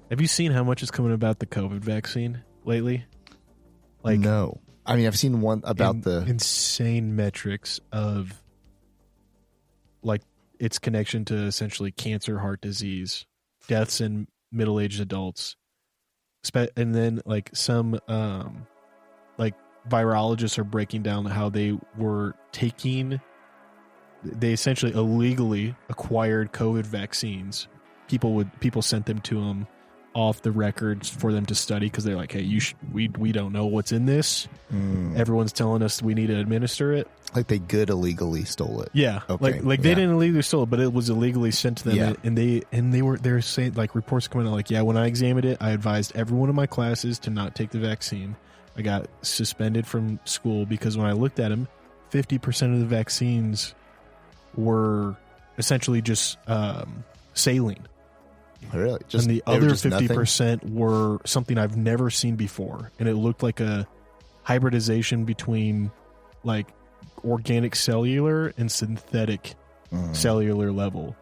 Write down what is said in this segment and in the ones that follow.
Have you seen how much is coming about the COVID vaccine lately? Like, no. I mean, I've seen one about the insane metrics of like its connection to essentially cancer, heart disease, deaths in middle-aged adults, and then like some like virologists are breaking down how they essentially illegally acquired COVID vaccines. People sent them to them off the records for them to study because they're like, hey, we don't know what's in this. Everyone's telling us we need to administer it. Like they illegally stole it. Yeah, okay. Like they didn't illegally steal it, but it was illegally sent to them. Yeah. And they're saying, like, reports coming out like, yeah, when I examined it, I advised every one of my classes to not take the vaccine. I got suspended from school because when I looked at them, 50% of the vaccines were essentially just saline. Really? And the other 50% were something I've never seen before. And it looked like a hybridization between like organic cellular and synthetic cellular level.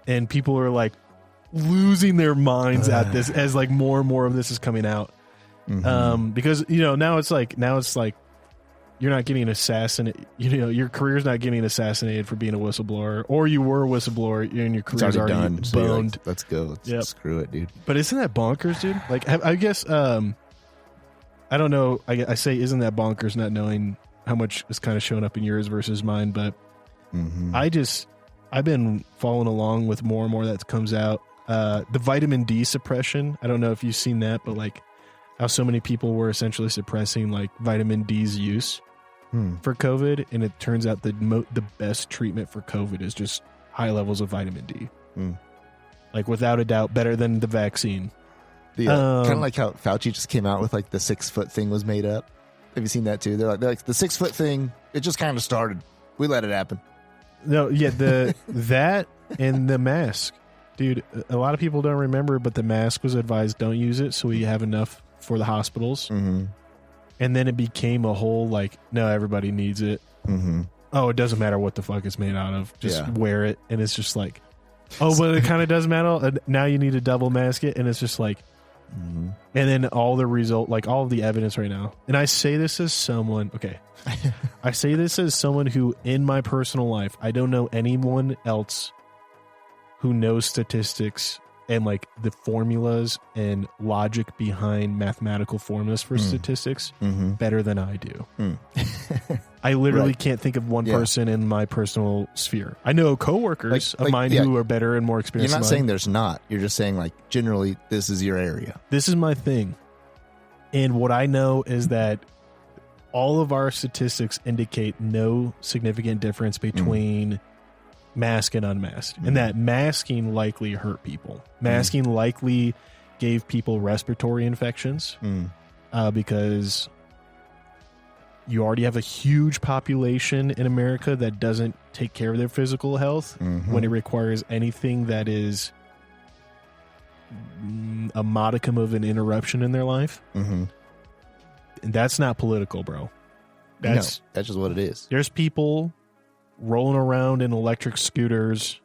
And people are like losing their minds at this as like more and more of this is coming out. Because, now it's like you're not getting assassinated. Your career's not getting assassinated for being a whistleblower, or you were a whistleblower and your career's already done. So boned. Like, let's go. Let's screw it, dude. But isn't that bonkers, dude? Like, I guess, I don't know. I say, isn't that bonkers not knowing how much is kind of showing up in yours versus mine? But I've been following along with more and more that comes out. The vitamin D suppression. I don't know if you've seen that, but like how so many people were essentially suppressing like vitamin D's use for COVID, and it turns out the best treatment for COVID is just high levels of vitamin D. Like without a doubt, better than the vaccine. Kind of like how Fauci just came out with like the 6 foot thing was made up. Have you seen that too? They're like the 6 foot thing. It just kind of started. We let it happen. No, yeah, that and the mask, dude. A lot of people don't remember, but the mask was advised don't use it, so we have enough for the hospitals. And then it became a whole like, no, everybody needs it. Oh, it doesn't matter what the fuck it's made out of. Just wear it. And it's just like, oh, but it kind of does matter. Now you need to double mask it. And it's just like, and then all the result, like all of the evidence right now. And I say this as someone, I say this as someone who in my personal life, I don't know anyone else who knows statistics and like the formulas and logic behind mathematical formulas for statistics better than I do. I literally can't think of one person in my personal sphere. I know coworkers of mine who are better and more experienced. You're not saying there's not. You're just saying like generally this is your area. This is my thing. And what I know is that all of our statistics indicate no significant difference between masked and unmasked, and that masking likely hurt people. Masking likely gave people respiratory infections because you already have a huge population in America that doesn't take care of their physical health when it requires anything that is a modicum of an interruption in their life. And that's not political, bro. That's just what it is. There's people rolling around in electric scooters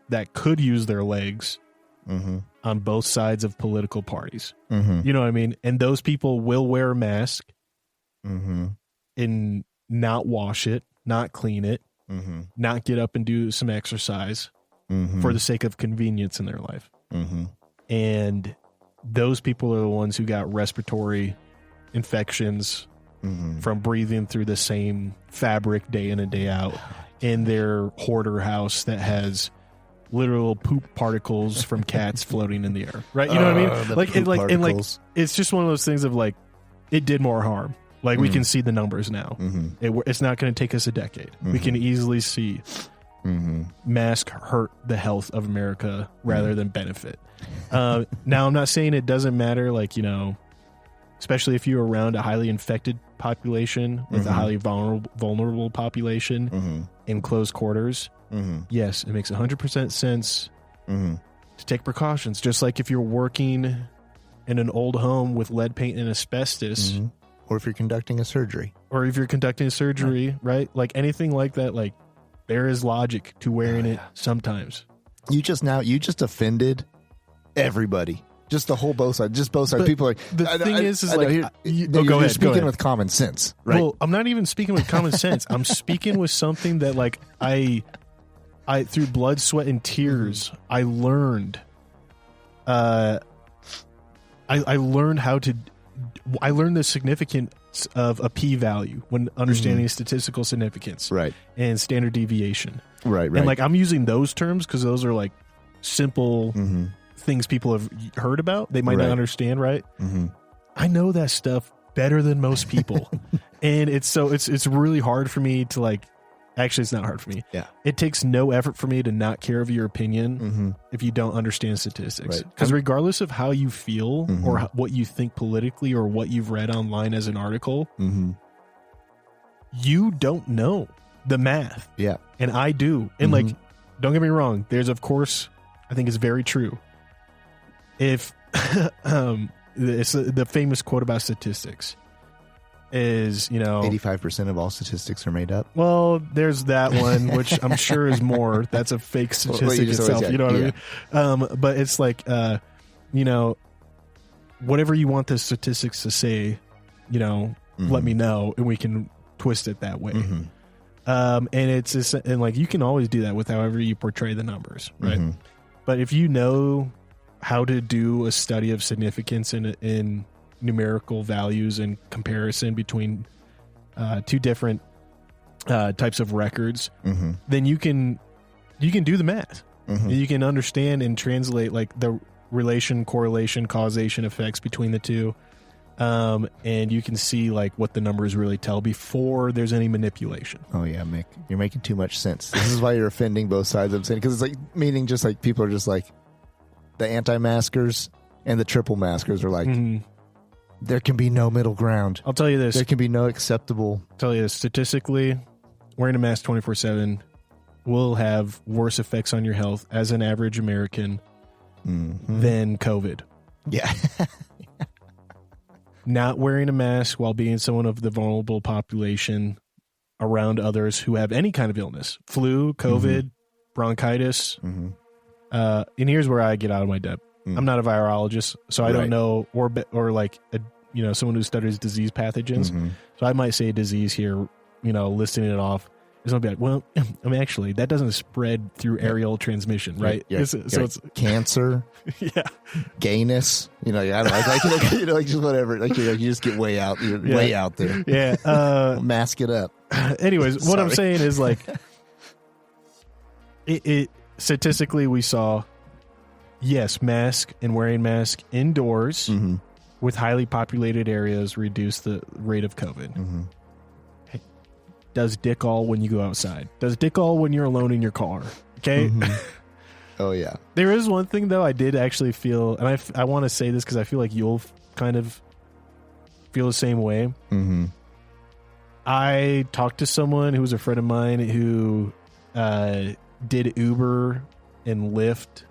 that could use their legs on both sides of political parties. You know what I mean? And those people will wear a mask and not wash it, not clean it, not get up and do some exercise for the sake of convenience in their life. And those people are the ones who got respiratory infections from breathing through the same fabric day in and day out in their hoarder house that has literal poop particles from cats floating in the air, right? You know what I mean? It's just one of those things of like, it did more harm. Like we can see the numbers now. It's not going to take us a decade. We can easily see mask hurt the health of America rather than benefit. Now, I'm not saying it doesn't matter, like, especially if you're around a highly infected population with a highly vulnerable population in close quarters. Yes, it makes 100% sense to take precautions. Just like if you're working in an old home with lead paint and asbestos. Or if you're conducting a surgery. Right? Like anything like that, like there is logic to wearing it sometimes. You just offended everybody. Just the whole both sides. Just both sides. But people are. The thing is like, you're speaking with common sense, right? Well, I'm not even speaking with common sense. I'm speaking with something that like I through blood, sweat, and tears, I learned. I learned I learned the significance of a p-value when understanding statistical significance, right, and standard deviation, right. And like I'm using those terms because those are like simple things people have heard about. They might not understand, right? I know that stuff better than most people, and it's really hard for me to like. Actually, it's not hard for me. Yeah, it takes no effort for me to not care of your opinion if you don't understand statistics. Because regardless of how you feel or what you think politically or what you've read online as an article, you don't know the math. Yeah, and I do. And like, don't get me wrong. There's, of course, I think it's very true. If it's the famous quote about statistics. Is 85% of all statistics are made up. Well, there's that one, which I'm sure is more. That's a fake statistic itself. You know what I mean? But it's like, whatever you want the statistics to say, let me know, and we can twist it that way. And and like you can always do that with however you portray the numbers, right? But if you know how to do a study of significance in numerical values and comparison between two different types of records, then you can do the math. You can understand and translate like the relation, correlation, causation effects between the two, and you can see like what the numbers really tell before there's any manipulation. Oh yeah, Mick, you're making too much sense. This is why you're offending both sides. I'm saying because it's like meaning just like people are just like the anti-maskers and the triple maskers are like. There can be no middle ground. I'll tell you this. There can be no acceptable. I'll tell you this. Statistically, wearing a mask 24/7 will have worse effects on your health as an average American than COVID. Yeah. Not wearing a mask while being someone of the vulnerable population around others who have any kind of illness, flu, COVID, bronchitis. And here's where I get out of my depth. I'm not a virologist, so I don't know, or like someone who studies disease pathogens. So I might say a disease here, listing it off. It's gonna be like, well, I mean, actually, that doesn't spread through aerial transmission, right? So it's cancer, gayness. I don't know, like just whatever. Like you just get way out. You're way out there. Yeah, mask it up. Anyways, what I'm saying is like, it statistically we saw. Yes, mask and wearing mask indoors with highly populated areas reduce the rate of COVID. Hey, does dick all when you go outside? Does dick all when you're alone in your car? Okay. Oh yeah. There is one thing though I did actually feel, and I want to say this because I feel like you'll kind of feel the same way. I talked to someone who was a friend of mine who did Uber and Lyft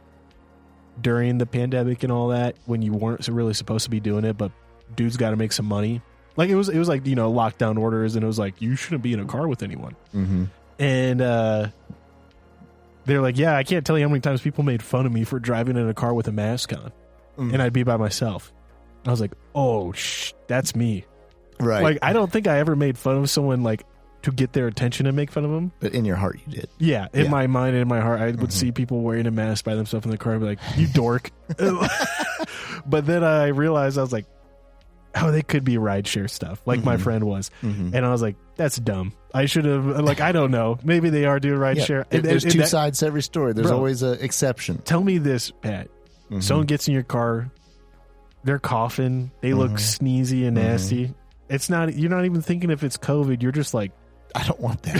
during the pandemic and all that, when you weren't really supposed to be doing it, but dude's got to make some money. Like it was like lockdown orders, and it was like you shouldn't be in a car with anyone. And they're like, yeah, I can't tell you how many times people made fun of me for driving in a car with a mask on, and I'd be by myself. I was like, oh, that's me. Right. Like I don't think I ever made fun of someone like to get their attention and make fun of them. But in your heart, you did. Yeah, in my mind and in my heart, I would see people wearing a mask by themselves in the car and be like, you dork. But then I realized, I was like, oh, they could be rideshare stuff, like my friend was. And I was like, that's dumb. I should have, like, I don't know. Maybe they are doing rideshare. There's two sides to every story. There's always an exception. Tell me this, Pat. Someone gets in your car, they're coughing, they look sneezy and nasty. It's not, you're not even thinking if it's COVID. You're just like, I don't want that.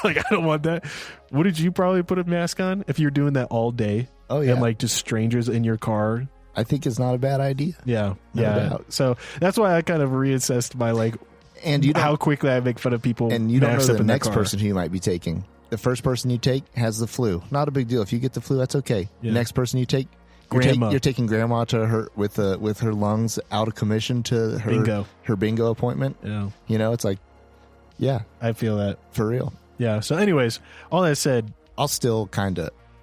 Like, I don't want that. Wouldn't you probably put a mask on if you're doing that all day? Oh, yeah. And like just strangers in your car? I think it's not a bad idea. Yeah. No doubt. So that's why I kind of reassessed my how quickly I make fun of people. And you don't know the next person who you might be taking. The first person you take has the flu. Not a big deal. If you get the flu, that's okay. Yeah. The next person you take, you're taking grandma to her with her lungs out of commission to her bingo appointment. Yeah. It's like, yeah, I feel that for real. Yeah. So anyways, all that said, I'll still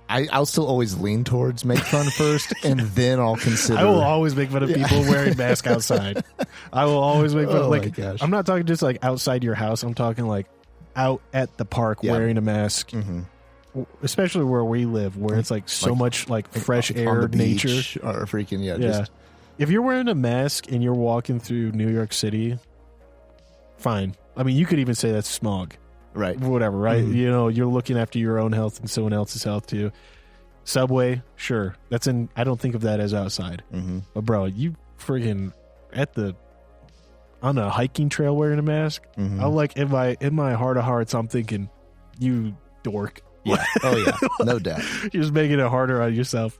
I I'll still always lean towards make fun first, and then I'll consider. I will always make fun of people wearing masks outside. I will always make fun of, like, I'm not talking just like outside your house. I'm talking like out at the park wearing a mask. Especially where we live, where it's like so much like fresh air, nature, or freaking Just, if you're wearing a mask and you're walking through New York City, fine. I mean, you could even say that's smog. Right. Whatever, right? You know, you're looking after your own health and someone else's health too. Subway, sure. That's in, I don't think of that as outside. But bro, you friggin' on a hiking trail wearing a mask, I'm like, in my heart of hearts, I'm thinking, you dork. Yeah. Oh yeah. No doubt. You're just making it harder on yourself.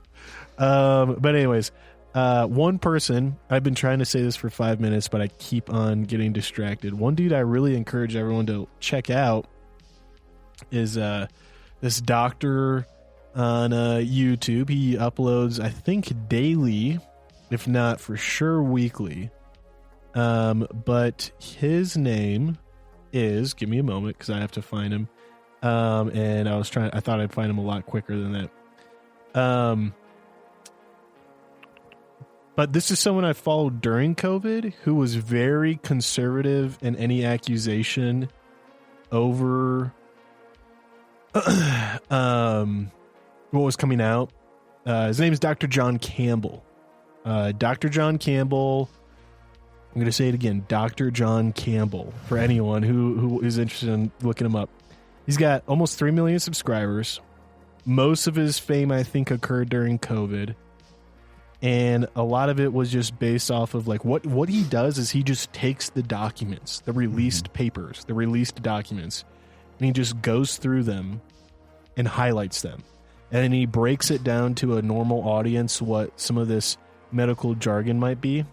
But anyways, one person, I've been trying to say this for 5 minutes, but I keep on getting distracted. One dude I really encourage everyone to check out is this doctor on YouTube. He uploads, I think, daily, if not for sure weekly. But his name is, give me a moment because I have to find him. And I thought I'd find him a lot quicker than that. But this is someone I followed during COVID who was very conservative in any accusation over what was coming out. His name is Dr. John Campbell. Dr. John Campbell, I'm going to say it again, Dr. John Campbell, for anyone who is interested in looking him up. He's got almost 3 million subscribers. Most of his fame, I think, occurred during COVID. And a lot of it was just based off of like what he does is he just takes the documents, the released papers, the released documents, and he just goes through them and highlights them. And then he breaks it down to a normal audience, what some of this medical jargon might be.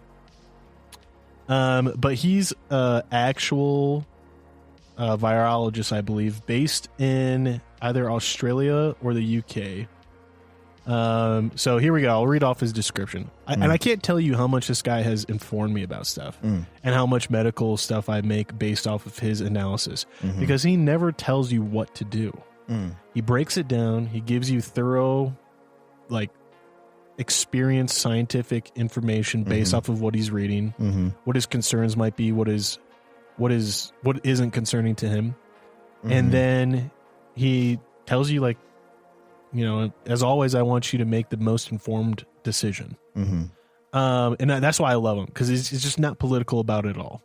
But he's actual virologist, I believe, based in either Australia or the UK. So here we go. I'll read off his description. And I can't tell you how much this guy has informed me about stuff and how much medical stuff I make based off of his analysis, because he never tells you what to do. He breaks it down. He gives you thorough, like, experienced scientific information based off of what he's reading, what his concerns might be, what isn't concerning to him. And then he tells you, like, you know, as always, I want you to make the most informed decision. And that's why I love him, because he's just not political about it at all.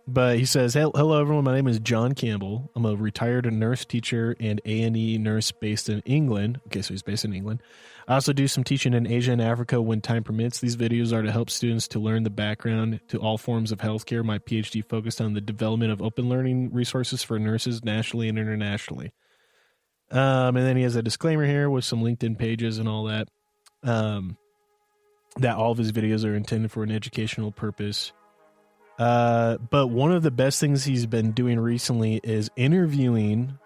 But he says, hello, everyone. My name is John Campbell. I'm a retired nurse teacher and A&E nurse based in England. Okay, so he's based in England. I also do some teaching in Asia and Africa when time permits. These videos are to help students to learn the background to all forms of healthcare. My PhD focused on the development of open learning resources for nurses nationally and internationally. And then he has a disclaimer here with some LinkedIn pages and all that. That all of his videos are intended for an educational purpose. But one of the best things he's been doing recently is interviewing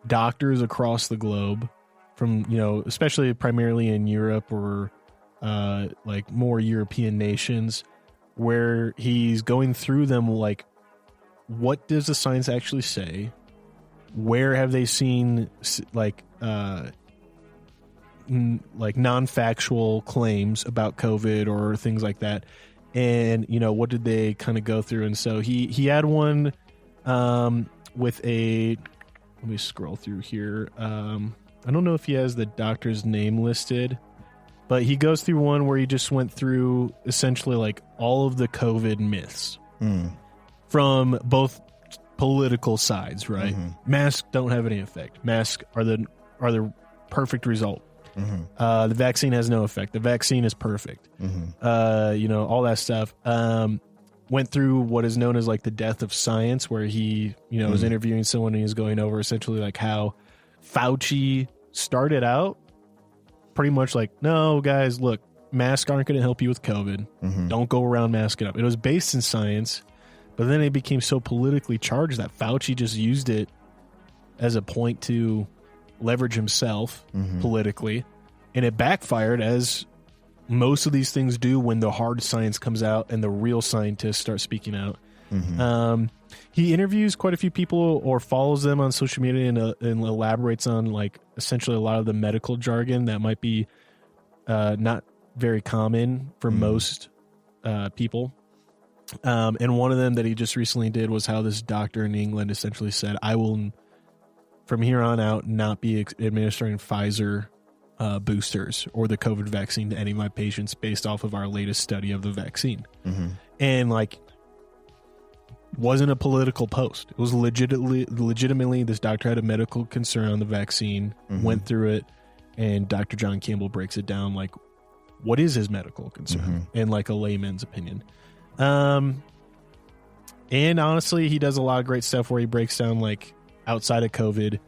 doctors across the globe from, you know, especially primarily in Europe or like more European nations, where he's going through them like, what does the science actually say? Where have they seen like non-factual claims about COVID or things like that? And, you know, what did they kind of go through? And so he had one with a, let me scroll through here. I don't know if he has the doctor's name listed, but he goes through one where he just went through essentially like all of the COVID myths from both political sides, right? Masks don't have any effect. Masks are the perfect result. The vaccine has no effect. The vaccine is perfect. You know, all that stuff. Went through what is known as like the death of science, where he, you know, was interviewing someone and he was going over essentially like how Fauci started out pretty much like, no, guys, look, masks aren't going to help you with COVID. Don't go around masking up. It was based in science, but then it became so politically charged that Fauci just used it as a point to leverage himself politically, and it backfired, as most of these things do when the hard science comes out and the real scientists start speaking out. He interviews quite a few people or follows them on social media and elaborates on like essentially a lot of the medical jargon that might be not very common for most people. And one of them that he just recently did was how this doctor in England essentially said, I will from here on out not be administering Pfizer boosters or the COVID vaccine to any of my patients based off of our latest study of the vaccine. And like, wasn't a political post. It was legitimately this doctor had a medical concern on the vaccine, went through it, and Dr. John Campbell breaks it down like, what is his medical concern in like a layman's opinion. And honestly, he does a lot of great stuff where he breaks down like outside of COVID,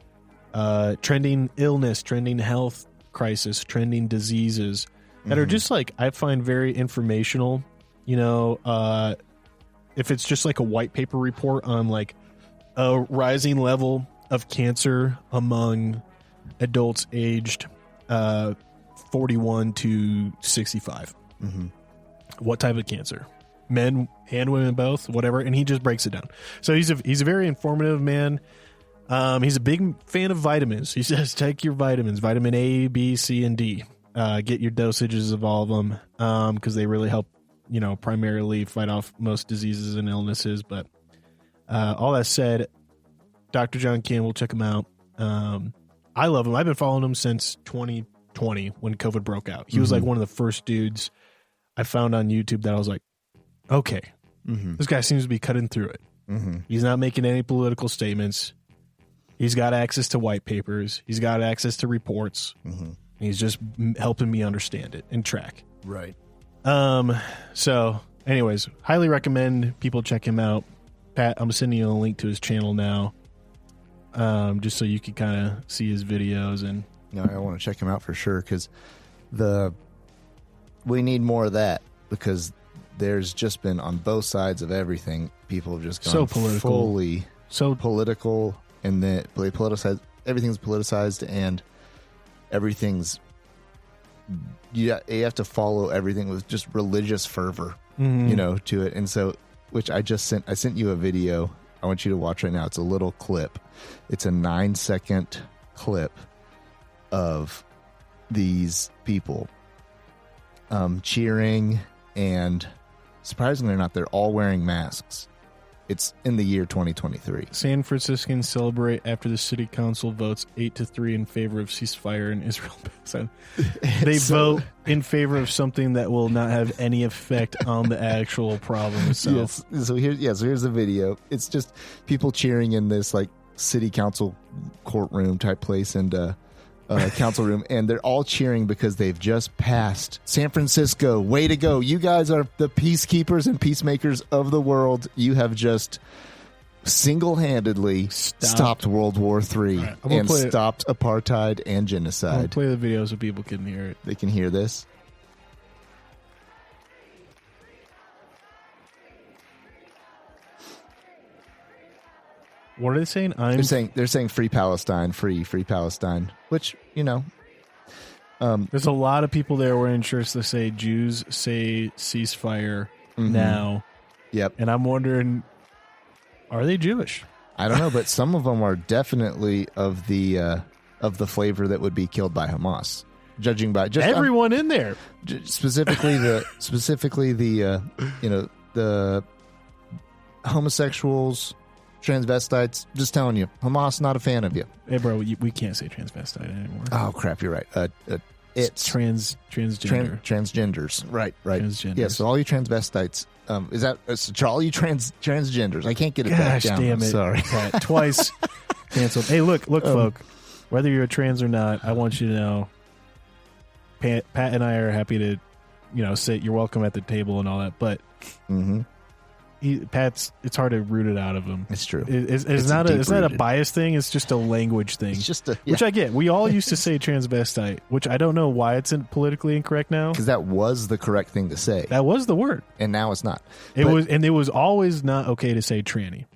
trending illness, trending health crisis, trending diseases that are just like, I find very informational, you know, if it's just like a white paper report on like a rising level of cancer among adults aged 41 to 65. What type of cancer? Men and women both, whatever. And he just breaks it down. So he's a very informative man. He's a big fan of vitamins. He says, take your vitamins, vitamin A, B, C, and D. Get your dosages of all of them because they really help, you know, primarily fight off most diseases and illnesses. But all that said, Dr. John Campbell, check him out. I love him. I've been following him since 2020 when COVID broke out. He was like one of the first dudes I found on YouTube that I was like, okay, this guy seems to be cutting through it. He's not making any political statements. He's got access to white papers. He's got access to reports. And he's just helping me understand it and track. Right. So anyways, highly recommend people check him out. Pat, I'm sending you a link to his channel now. Just so you can kind of see his videos and I want to check him out for sure. Cause we need more of that because there's just been on both sides of everything. People have just gone so political, political and then politicized. Everything's politicized and everything's, you have to follow everything with just religious fervor, you know, to it. And so, which I sent you a video I want you to watch right now. It's a little clip. It's a 9-second clip of these people cheering, and surprisingly or not, they're all wearing masks. It's in the year 2023. San Franciscans celebrate after the city council votes 8-3 in favor of ceasefire in Israel. They vote in favor of something that will not have any effect on the actual problem itself. Yes. So here's the video. It's just people cheering in this like city council courtroom type place and council room, and they're all cheering because they've just passed. San Francisco, way to go. You guys are the peacekeepers and peacemakers of the world. You have just single-handedly stopped World War III and stopped apartheid and genocide. I'll play the video so people can hear it. They can hear this. What are they saying? They're saying free Palestine, free Palestine, which, you know. There's a lot of people there wearing shirts that say Jews say ceasefire now. Yep. And I'm wondering, are they Jewish? I don't know, but some of them are definitely of the flavor that would be killed by Hamas. Judging by just everyone in there, specifically the the homosexuals, transvestites. Just telling you, Hamas not a fan of you. Hey, bro, we can't say transvestite anymore. Oh crap, you're right. It's transgender. Transgenders. Right. Transgenders. Yeah, so all you transvestites. Is that so all you transgenders? I can't get it back down. Damn it! Sorry, twice canceled. Hey, look, folk. Whether you're a trans or not, I want you to know, Pat and I are happy to, say you're welcome at the table and all that. But Pat's, it's hard to root it out of him. It's true. It's not a bias thing. It's just a language thing. It's just which I get. We all used to say transvestite, which I don't know why it's politically incorrect now. Because that was the correct thing to say. That was the word, and now it's not. It was always not okay to say tranny.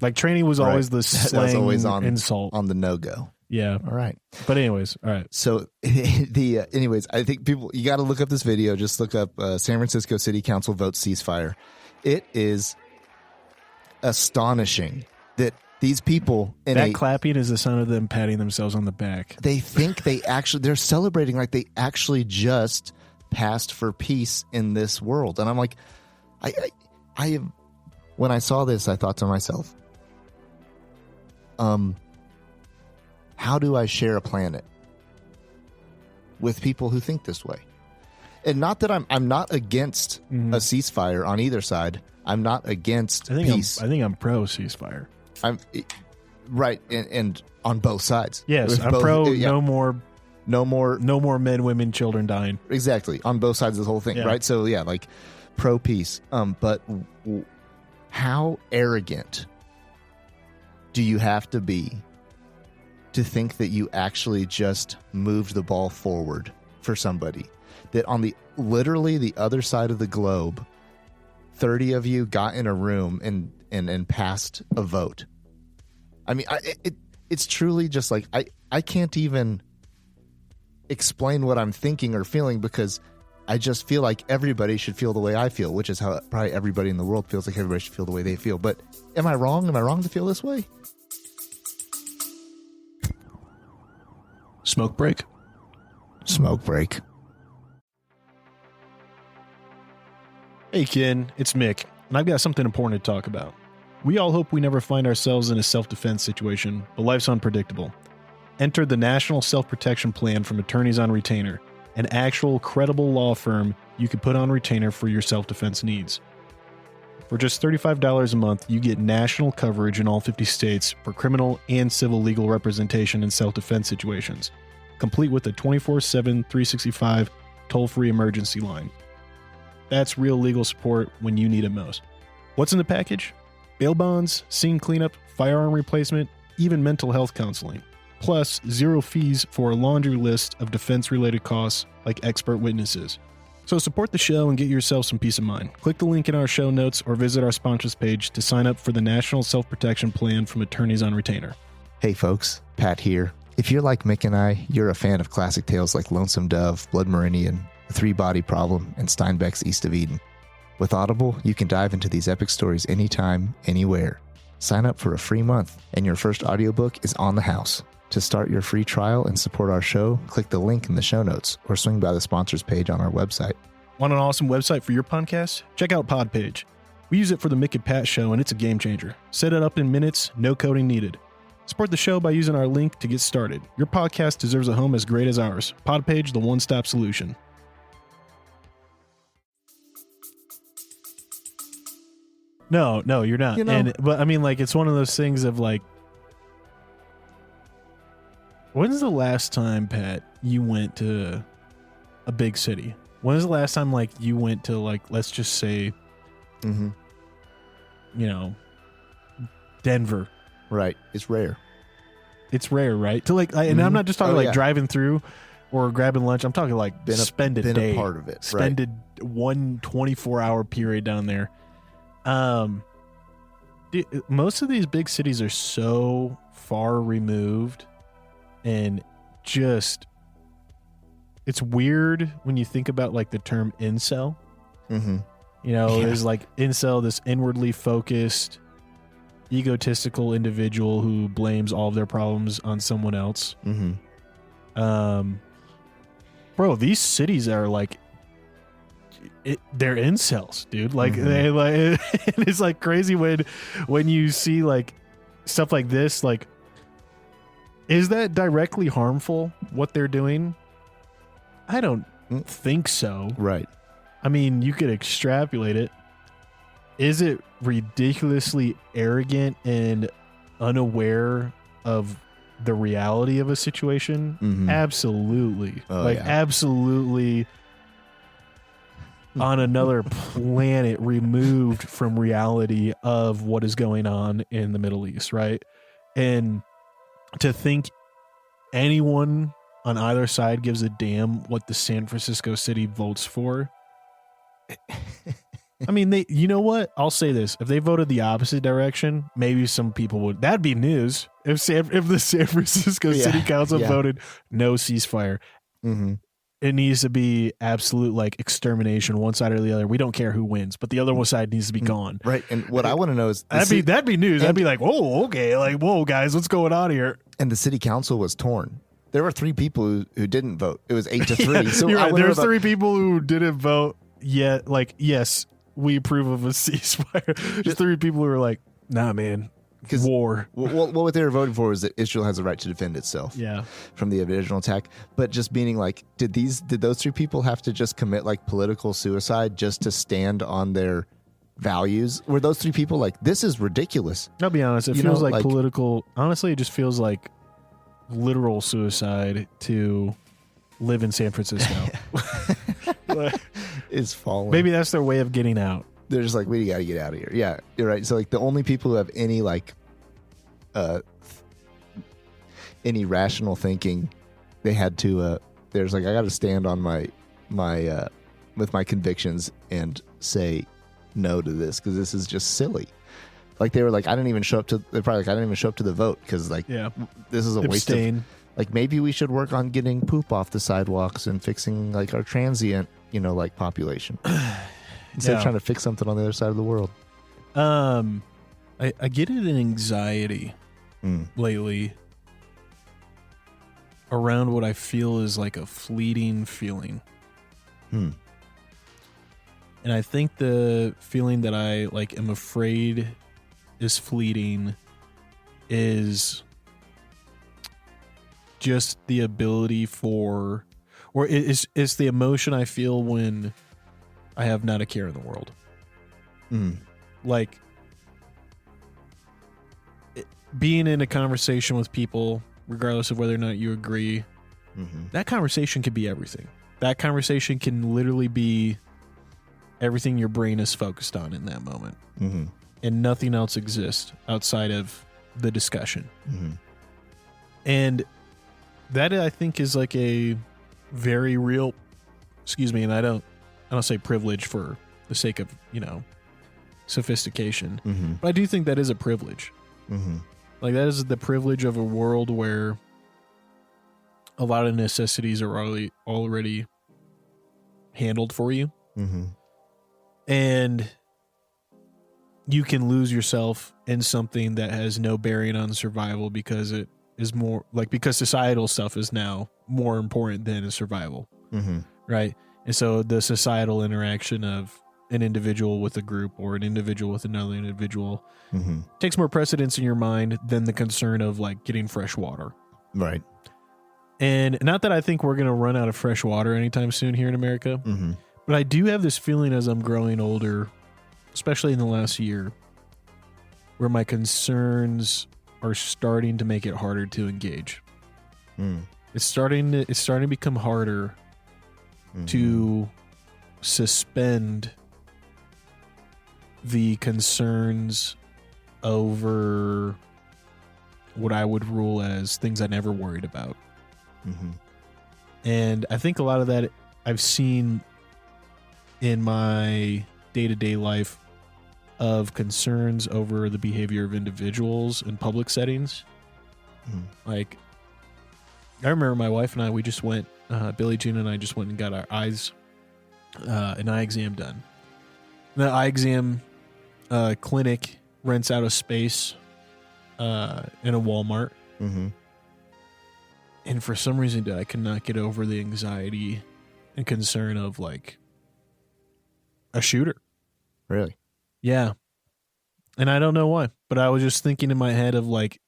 Like tranny was always the slang was always insult on the no-go. Yeah. All right. But anyways, all right. So anyways, I think you got to look up this video. Just look up San Francisco City Council votes ceasefire. It is astonishing that these people clapping is the sound of them patting themselves on the back. They think they're celebrating like they actually just passed for peace in this world. And I'm like, when I saw this, I thought to myself, how do I share a planet with people who think this way? And not that I'm not against a ceasefire on either side. I'm not against peace. I think I'm pro ceasefire. I'm right, and on both sides. Yes, I'm pro. Yeah. No more men, women, children dying. Exactly, on both sides of the whole thing, right? So yeah, like pro peace. But how arrogant do you have to be to think that you actually just moved the ball forward for somebody? That on literally the other side of the globe, 30 of you got in a room and passed a vote. I mean, it's truly just like, I can't even explain what I'm thinking or feeling, because I just feel like everybody should feel the way I feel, which is how probably everybody in the world feels like everybody should feel the way they feel. But am I wrong? Am I wrong to feel this way? Smoke break. Smoke break. Hey, Ken, it's Mick, and I've got something important to talk about. We all hope we never find ourselves in a self-defense situation, but life's unpredictable. Enter the National Self-Protection Plan from Attorneys on Retainer, an actual credible law firm you can put on retainer for your self-defense needs. For just $35 a month, you get national coverage in all 50 states for criminal and civil legal representation in self-defense situations, complete with a 24/7, 365 toll-free emergency line. That's real legal support when you need it most. What's in the package? Bail bonds, scene cleanup, firearm replacement, even mental health counseling. Plus, zero fees for a laundry list of defense-related costs like expert witnesses. So support the show and get yourself some peace of mind. Click the link in our show notes or visit our sponsors page to sign up for the National Self-Protection Plan from Attorneys on Retainer. Hey folks, Pat here. If you're like Mick and I, you're a fan of classic tales like Lonesome Dove, Blood Meridian, The Three-Body Problem, and Steinbeck's East of Eden. With Audible, you can dive into these epic stories anytime, anywhere. Sign up for a free month, and your first audiobook is on the house. To start your free trial and support our show, click the link in the show notes or swing by the sponsors page on our website. Want an awesome website for your podcast? Check out Podpage. We use it for the Mick and Pat show, and it's a game changer. Set it up in minutes, no coding needed. Support the show by using our link to get started. Your podcast deserves a home as great as ours. Podpage, the one-stop solution. No, you're not. You know, but I mean, like, it's one of those things of like, when's the last time, Pat, you went to a big city? When was the last time, like, you went to, like, let's just say, you know, Denver? Right. It's rare. It's rare, right? To like, and I'm not just talking driving through or grabbing lunch. I'm talking like spend a day, a part of it. Spend a 24-hour period down there. Most of these big cities are so far removed, and just, it's weird when you think about like the term incel. You know, there's like incel, this inwardly focused, egotistical individual who blames all of their problems on someone else. Bro, these cities are like, they're incels, dude. Like they like, it's like crazy when you see like stuff like this. Like, is that directly harmful, what they're doing? I don't think so. Right. I mean, you could extrapolate it. Is it ridiculously arrogant and unaware of the reality of a situation? Absolutely. Absolutely on another planet, removed from reality of what is going on in the Middle East, right? And to think anyone on either side gives a damn what the San Francisco city votes for. I mean, you know what? I'll say this. If they voted the opposite direction, maybe some people would. That'd be news. If the San Francisco City Council voted no ceasefire. it needs to be absolute like extermination, one side or the other. We don't care who wins, but the other side needs to be gone. Right. And what I want to know is that'd be news. That'd be like, whoa, okay, like whoa, guys, what's going on here? And the city council was torn. There were 3 people who didn't vote. It was 8-3. So you're right. There's 3 people who didn't vote yet. Like, yes, we approve of a ceasefire. Just 3 people who were like, nah, man. War. Well, what they were voting for was that Israel has a right to defend itself from the original attack. But just meaning like, did those 3 people have to just commit like political suicide just to stand on their values? Were those 3 people like, this is ridiculous? I'll be honest. It feels like political. Honestly, it just feels like literal suicide to live in San Francisco. Is falling. Maybe that's their way of getting out. They're just like, we got to get out of here. Yeah, you're right. So like the only people who have any like any rational thinking, they had to there's like, I got to stand on my with my convictions and say no to this because this is just silly. Like they were like, I didn't even show up to the vote because like this is a waste of, like maybe we should work on getting poop off the sidewalks and fixing like our transient, like population. Instead of trying to fix something on the other side of the world. I get it in anxiety lately around what I feel is like a fleeting feeling. And I think the feeling that I like am afraid is fleeting is just the ability for, or it's the emotion I feel when I have not a care in the world. Like being in a conversation with people, regardless of whether or not you agree, that conversation could be everything. That conversation can literally be everything your brain is focused on in that moment. And nothing else exists outside of the discussion. And that I think is like a very real, and I don't say privilege for the sake of, sophistication. But I do think that is a privilege. Like that is the privilege of a world where a lot of necessities are already handled for you. And you can lose yourself in something that has no bearing on survival because it is more like, because societal stuff is now more important than survival. Right. And so the societal interaction of an individual with a group or an individual with another individual takes more precedence in your mind than the concern of like getting fresh water. Right. And not that I think we're going to run out of fresh water anytime soon here in America, but I do have this feeling as I'm growing older, especially in the last year, where my concerns are starting to make it harder to engage. It's starting to become harder to suspend the concerns over what I would rule as things I never worried about. And I think a lot of that I've seen in my day-to-day life of concerns over the behavior of individuals in public settings. Like, I remember my wife and I, we just went, Billie Jean and I just went and got our eyes, an eye exam done. The eye exam clinic rents out a space in a Walmart. And for some reason, I could not get over the anxiety and concern of like a shooter. Really? Yeah. And I don't know why, but I was just thinking in my head of like,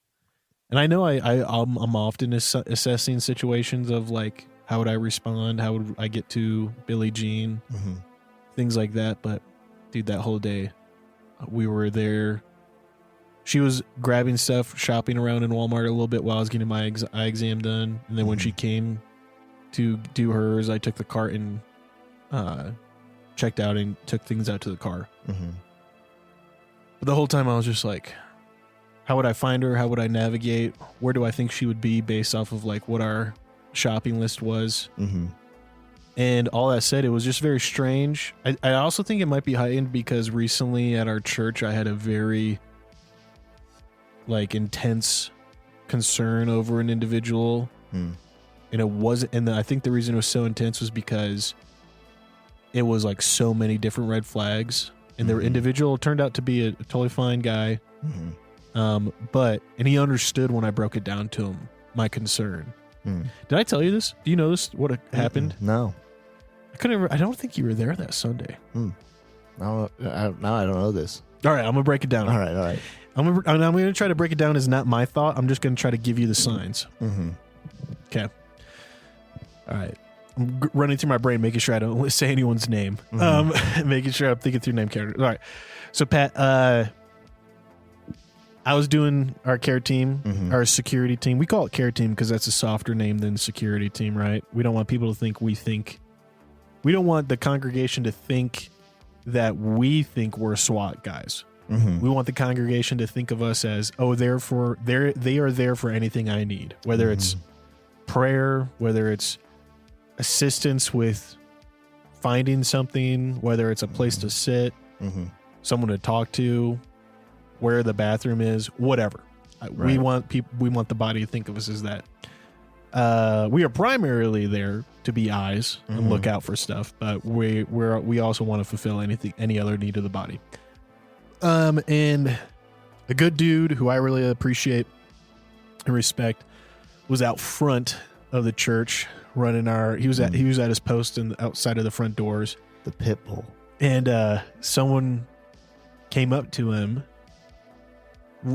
and I know I'm often assessing situations of like, how would I respond? How would I get to Billie Jean? Things like that. But dude, that whole day we were there. She was grabbing stuff, shopping around in Walmart a little bit while I was getting my eye exam done. And then when she came to do hers, I took the cart and checked out and took things out to the car. But the whole time I was just like, how would I find her? How would I navigate? Where do I think she would be based off of like what our shopping list was? And all that said, it was just very strange. I also think it might be heightened because recently at our church, I had a very like intense concern over an individual. And it wasn't, and I think the reason it was so intense was because it was like so many different red flags, and their individual turned out to be a totally fine guy. But he understood when I broke it down to him, my concern. Did I tell you this? Do you know this? What happened? No. I don't think you were there that Sunday. Now I don't know this. All right, I'm gonna break it down. All right. I'm gonna try to break it down as not my thought. I'm just gonna try to give you the signs. Okay. All right. I'm running through my brain, making sure I don't say anyone's name. Making sure I'm thinking through name characters. All right. So Pat, I was doing our care team, our security team. We call it care team because that's a softer name than security team, right? We don't want people to think we don't want the congregation to think that we think we're SWAT guys. We want the congregation to think of us as, they are there for anything I need, whether it's prayer, whether it's assistance with finding something, whether it's a place to sit, someone to talk to, where the bathroom is, whatever. Right. We want the body to think of us as that. We are primarily there to be eyes and look out for stuff, but we also want to fulfill any other need of the body. And a good dude who I really appreciate and respect was out front of the church running he was at his post outside of the front doors, the pit bull. And someone came up to him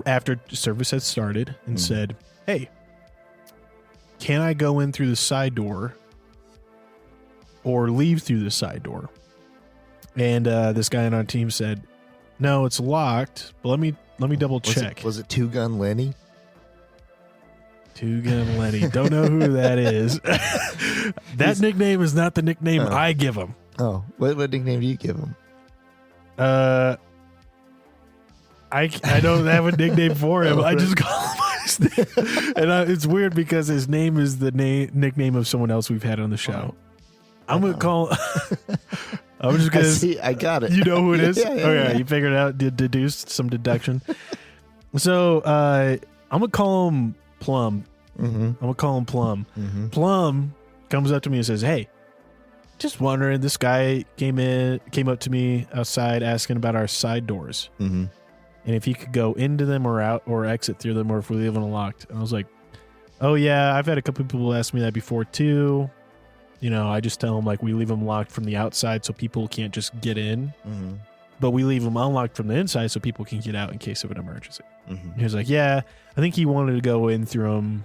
after service had started and said, "Hey, can I go in through the side door or leave through the side door?" And this guy on our team said, "No, it's locked, but let me double check." Was it Two Gun Lenny? Two Gun Lenny. Don't know who that is. That nickname is not the nickname I give him. Oh, what nickname do you give him? I don't have a nickname for him. I just call him his name. And it's weird because his name is the nickname of someone else we've had on the show. I'm going to call... I'm just gonna. I got it. You know who it is? Yeah. You figured it out. Deduced some deduction. So I'm gonna call him Plum. I'm gonna call him Plum. Plum comes up to me and says, "Hey, just wondering. This guy came up to me outside asking about our side doors, and if he could go into them or out or exit through them, or if we leave them locked." And I was like, "Oh yeah, I've had a couple people ask me that before too." You know, I just tell them, like, we leave them locked from the outside so people can't just get in. But we leave them unlocked from the inside so people can get out in case of an emergency. He was like, yeah, I think he wanted to go in through them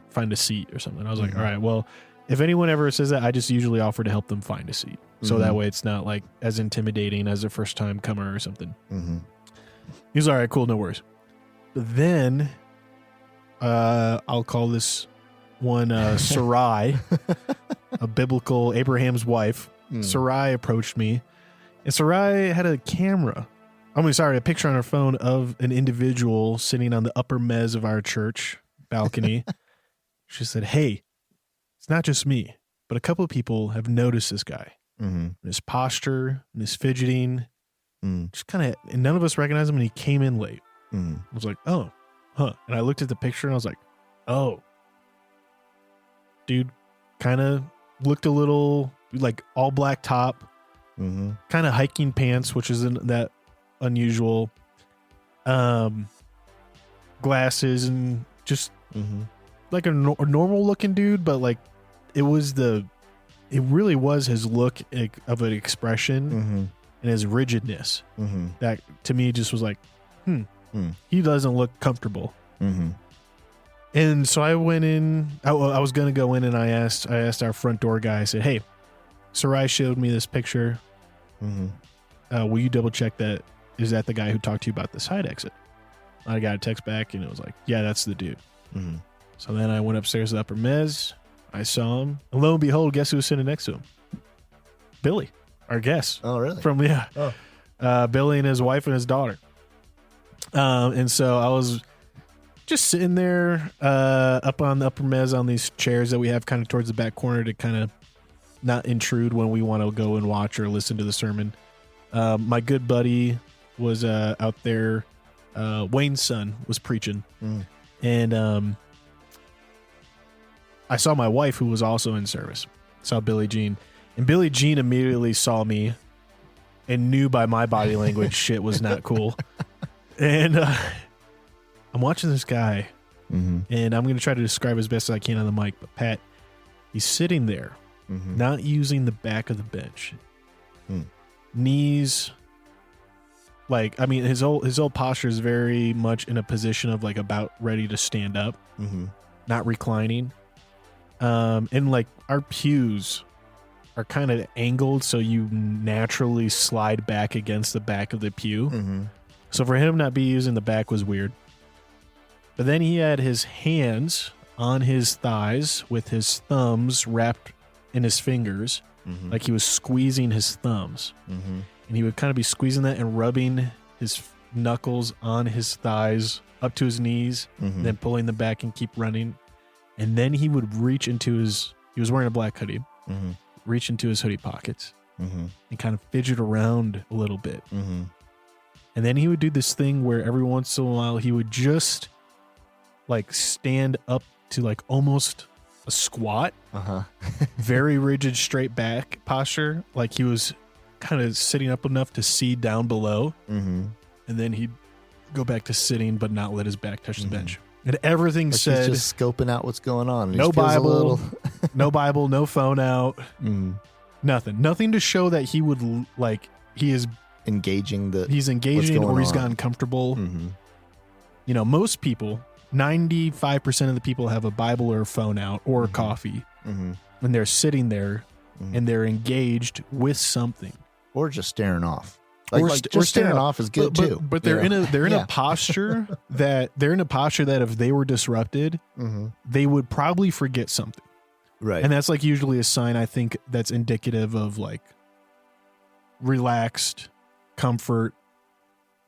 find a seat or something. I was like, all right, well, if anyone ever says that, I just usually offer to help them find a seat. So that way it's not, like, as intimidating as a first-time comer or something. He was all right, cool, no worries. But then I'll call this... one Sarai, a biblical Abraham's wife. Sarai approached me, and Sarai had a picture on her phone of an individual sitting on the upper mezz of our church balcony. She said, "Hey, it's not just me, but a couple of people have noticed this guy, his posture and his fidgeting, just kind of, and none of us recognize him, and he came in late." I was like, "Oh, huh," and I looked at the picture and I was like, "Oh." Dude kind of looked a little like all black top, kind of hiking pants, which isn't that unusual. Glasses and just like a normal looking dude, but like it really was his look of an expression and his rigidness that to me just was like, he doesn't look comfortable. And so I went in. I was going to go in, and I asked our front door guy. I said, "Hey, Sarai showed me this picture. Will you double check that? Is that the guy who talked to you about the side exit?" I got a text back, and it was like, "Yeah, that's the dude." So then I went upstairs to the upper mezz. I saw him, and lo and behold, guess who was sitting next to him? Billy, our guest. Oh, really? Billy and his wife and his daughter. And so I was just sitting there up on the upper mezz on these chairs that we have kind of towards the back corner to kind of not intrude when we want to go and watch or listen to the sermon. My good buddy was out there. Wayne's son was preaching. And I saw my wife, who was also in service, saw Billie Jean. And Billie Jean immediately saw me and knew by my body language shit was not cool. And I'm watching this guy, and I'm going to try to describe as best as I can on the mic. But Pat, he's sitting there, not using the back of the bench. Knees, like, I mean, his whole posture is very much in a position of like about ready to stand up, not reclining. And like our pews are kind of angled, so you naturally slide back against the back of the pew. So for him not be using the back was weird. But then he had his hands on his thighs with his thumbs wrapped in his fingers, like he was squeezing his thumbs. And he would kind of be squeezing that and rubbing his knuckles on his thighs up to his knees, then pulling them back and keep running. And then he would reach into he was wearing a black hoodie, reach into his hoodie pockets and kind of fidget around a little bit. And then he would do this thing where every once in a while he would just like stand up to like almost a squat, very rigid, straight back posture. Like he was kind of sitting up enough to see down below. And then he'd go back to sitting, but not let his back touch the bench. And everything like said, he's just scoping out what's going on. No Bible, no Bible, no phone out, nothing to show that he would like, he is engaging or he's gotten comfortable. You know, most people, 95% of the people have a Bible or a phone out or a coffee when they're sitting there and they're engaged with something, or just staring off. Just staring off is good too. But they're in a posture that if they were disrupted, they would probably forget something. Right. And that's like usually a sign, I think, that's indicative of like relaxed comfort,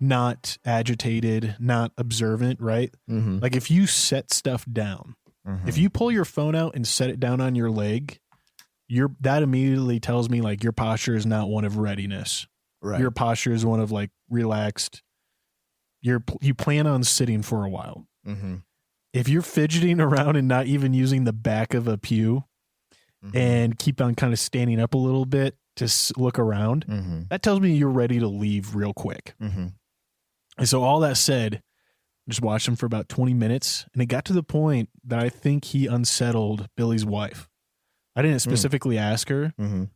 not agitated, not observant, right? Like if you set stuff down, if you pull your phone out and set it down on your leg, that immediately tells me like your posture is not one of readiness. Right. Your posture is one of like relaxed. You plan on sitting for a while. If you're fidgeting around and not even using the back of a pew and keep on kind of standing up a little bit to look around, that tells me you're ready to leave real quick. And so all that said, just watched him for about 20 minutes, and it got to the point that I think he unsettled Billy's wife. I didn't specifically ask her,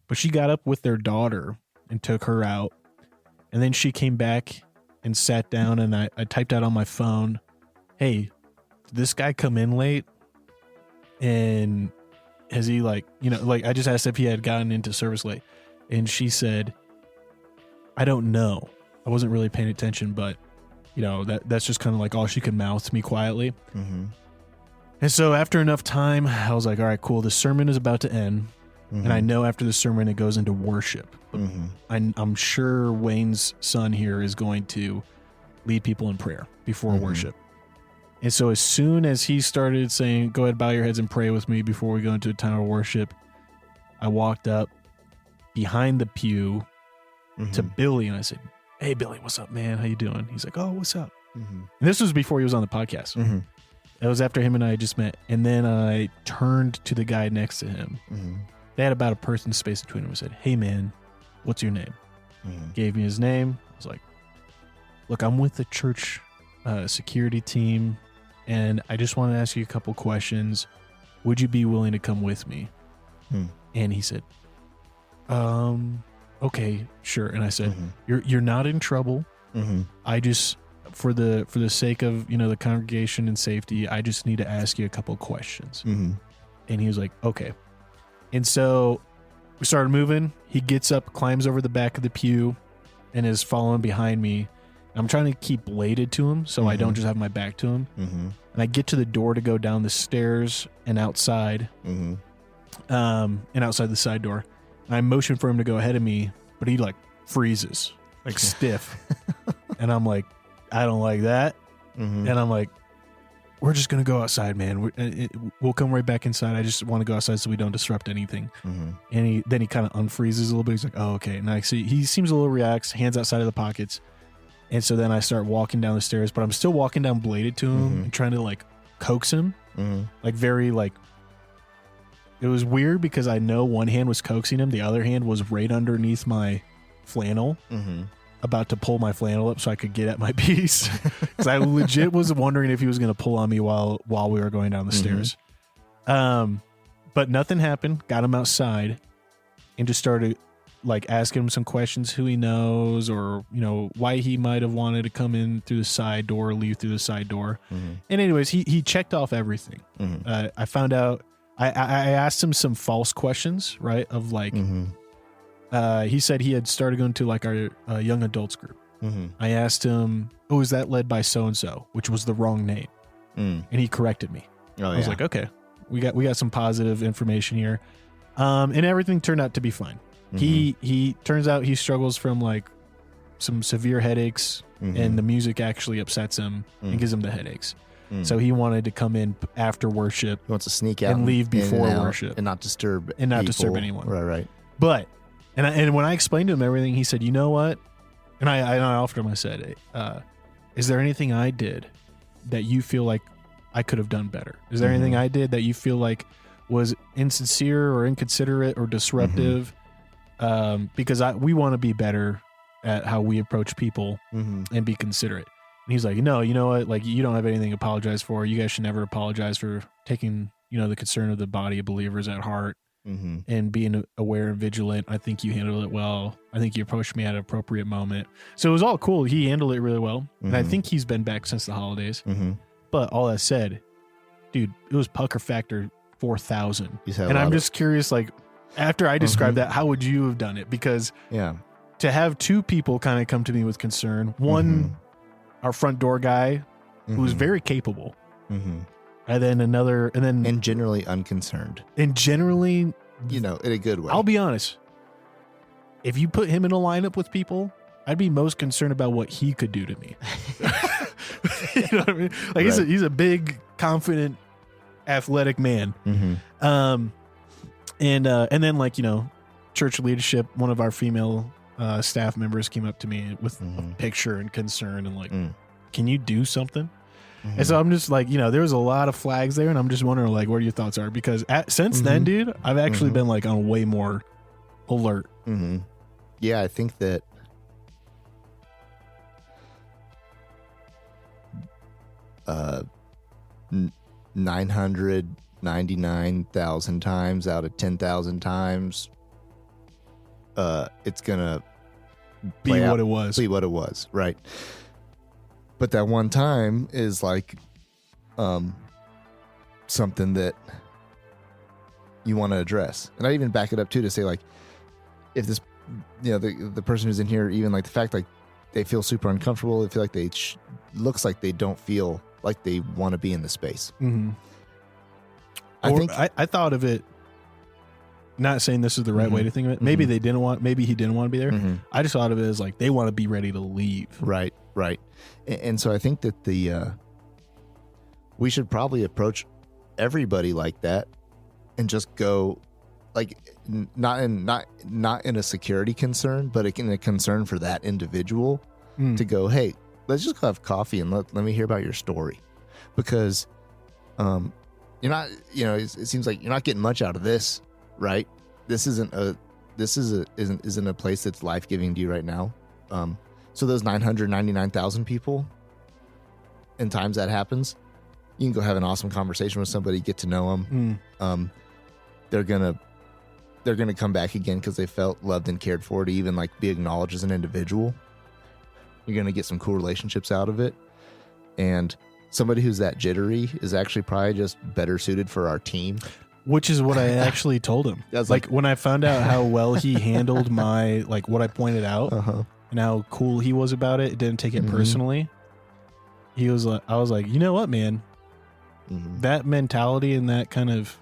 but she got up with their daughter and took her out. And then she came back and sat down, and I typed out on my phone, hey, did this guy come in late? And has he like, I just asked if he had gotten into service late. And she said, I don't know. I wasn't really paying attention, but that's just kind of like all she could mouth to me quietly. And so after enough time, I was like, all right, cool. The sermon is about to end. And I know after the sermon, it goes into worship. I'm sure Wayne's son here is going to lead people in prayer before worship. And so as soon as he started saying, go ahead, bow your heads and pray with me before we go into a time of worship, I walked up behind the pew to Billy and I said, hey, Billy, what's up, man? How you doing? He's like, oh, what's up? And this was before he was on the podcast. It was after him and I just met. And then I turned to the guy next to him. They had about a person's space between them. I said, hey, man, what's your name? Gave me his name. I was like, look, I'm with the church security team, and I just want to ask you a couple questions. Would you be willing to come with me? And he said, okay, sure. And I said, you're not in trouble. I just, for the sake of, the congregation and safety, I just need to ask you a couple questions. And he was like, okay. And so we started moving. He gets up, climbs over the back of the pew, and is following behind me. I'm trying to keep bladed to him so I don't just have my back to him. And I get to the door to go down the stairs and outside, and outside the side door. And I motion for him to go ahead of me, but he like freezes, like stiff. And I'm like, I don't like that. And I'm like, we're just going to go outside, man. We'll come right back inside. I just want to go outside so we don't disrupt anything. And then he kind of unfreezes a little bit. He's like, oh, okay. And I see he seems a little relaxed, hands outside of the pockets. And so then I start walking down the stairs, but I'm still walking down bladed to him and trying to like coax him, like very like it was weird because I know one hand was coaxing him, the other hand was right underneath my flannel, about to pull my flannel up so I could get at my piece. Because I legit was wondering if he was going to pull on me while we were going down the stairs. But nothing happened. Got him outside and just started like asking him some questions, who he knows, or why he might have wanted to come in through the side door, or leave through the side door. And anyways, he checked off everything. I found out. I asked him some false questions, right? Of like, he said he had started going to like our young adults group. I asked him, "Oh, is that led by so and so?" Which was the wrong name, and he corrected me. I was like, "Okay, we got some positive information here," and everything turned out to be fine. He turns out he struggles from like some severe headaches, and the music actually upsets him and gives him the headaches. So he wanted to come in after worship. He wants to sneak out and leave before worship and not disturb anyone. Right. But and when I explained to him everything, he said, "You know what?" And I offered him. I said, "Is there anything I did that you feel like I could have done better? Is there anything I did that you feel like was insincere or inconsiderate or disruptive?" Because we want to be better at how we approach people and be considerate. And he's like, "No, you know what? Like, you don't have anything to apologize for. You guys should never apologize for taking, the concern of the body of believers at heart and being aware and vigilant. I think you handled it well. I think you approached me at an appropriate moment." So it was all cool. He handled it really well. And I think he's been back since the holidays. But all that said, dude, it was pucker factor 4,000. And I'm just curious, like, after I described that, how would you have done it? Because to have two people kind of come to me with concern, one, our front door guy, who was very capable, and then another, and generally unconcerned, and generally, in a good way. I'll be honest. If you put him in a lineup with people, I'd be most concerned about what he could do to me. You know what I mean? Like, he's a big, confident, athletic man. And then, like, church leadership, one of our female staff members came up to me with a picture and concern and like, "Can you do something?" And so I'm just like, there was a lot of flags there, and I'm just wondering, like, what your thoughts are, because since then, dude, I've actually been like on way more alert. Yeah, I think that 999,000 times out of 10,000 times, it's gonna be what it was. Be what it was, right? But that one time is like something that you want to address. And I even back it up too to say, like, if this, the person who's in here, even like the fact like they feel super uncomfortable, they feel like they looks like they don't feel like they want to be in the space. I thought of it, not saying this is the right way to think of it. Maybe maybe he didn't want to be there. I just thought of it as like they want to be ready to leave. Right. And so I think that we should probably approach everybody like that and just go, like, not in a security concern, but in a concern for that individual to go, "Hey, let's just go have coffee and let me hear about your story," because you're not, it seems like you're not getting much out of this, right? This isn't a place that's life-giving to you right now. So those 999,000 people, and times that happens, you can go have an awesome conversation with somebody, get to know them. They're gonna come back again because they felt loved and cared for, to even like be acknowledged as an individual. You're gonna get some cool relationships out of it, and somebody who's that jittery is actually probably just better suited for our team. Which is what I actually told him. Like, when I found out how well he handled my, like, what I pointed out and how cool he was about it, didn't take it personally. I was like, you know what, man? That mentality and that kind of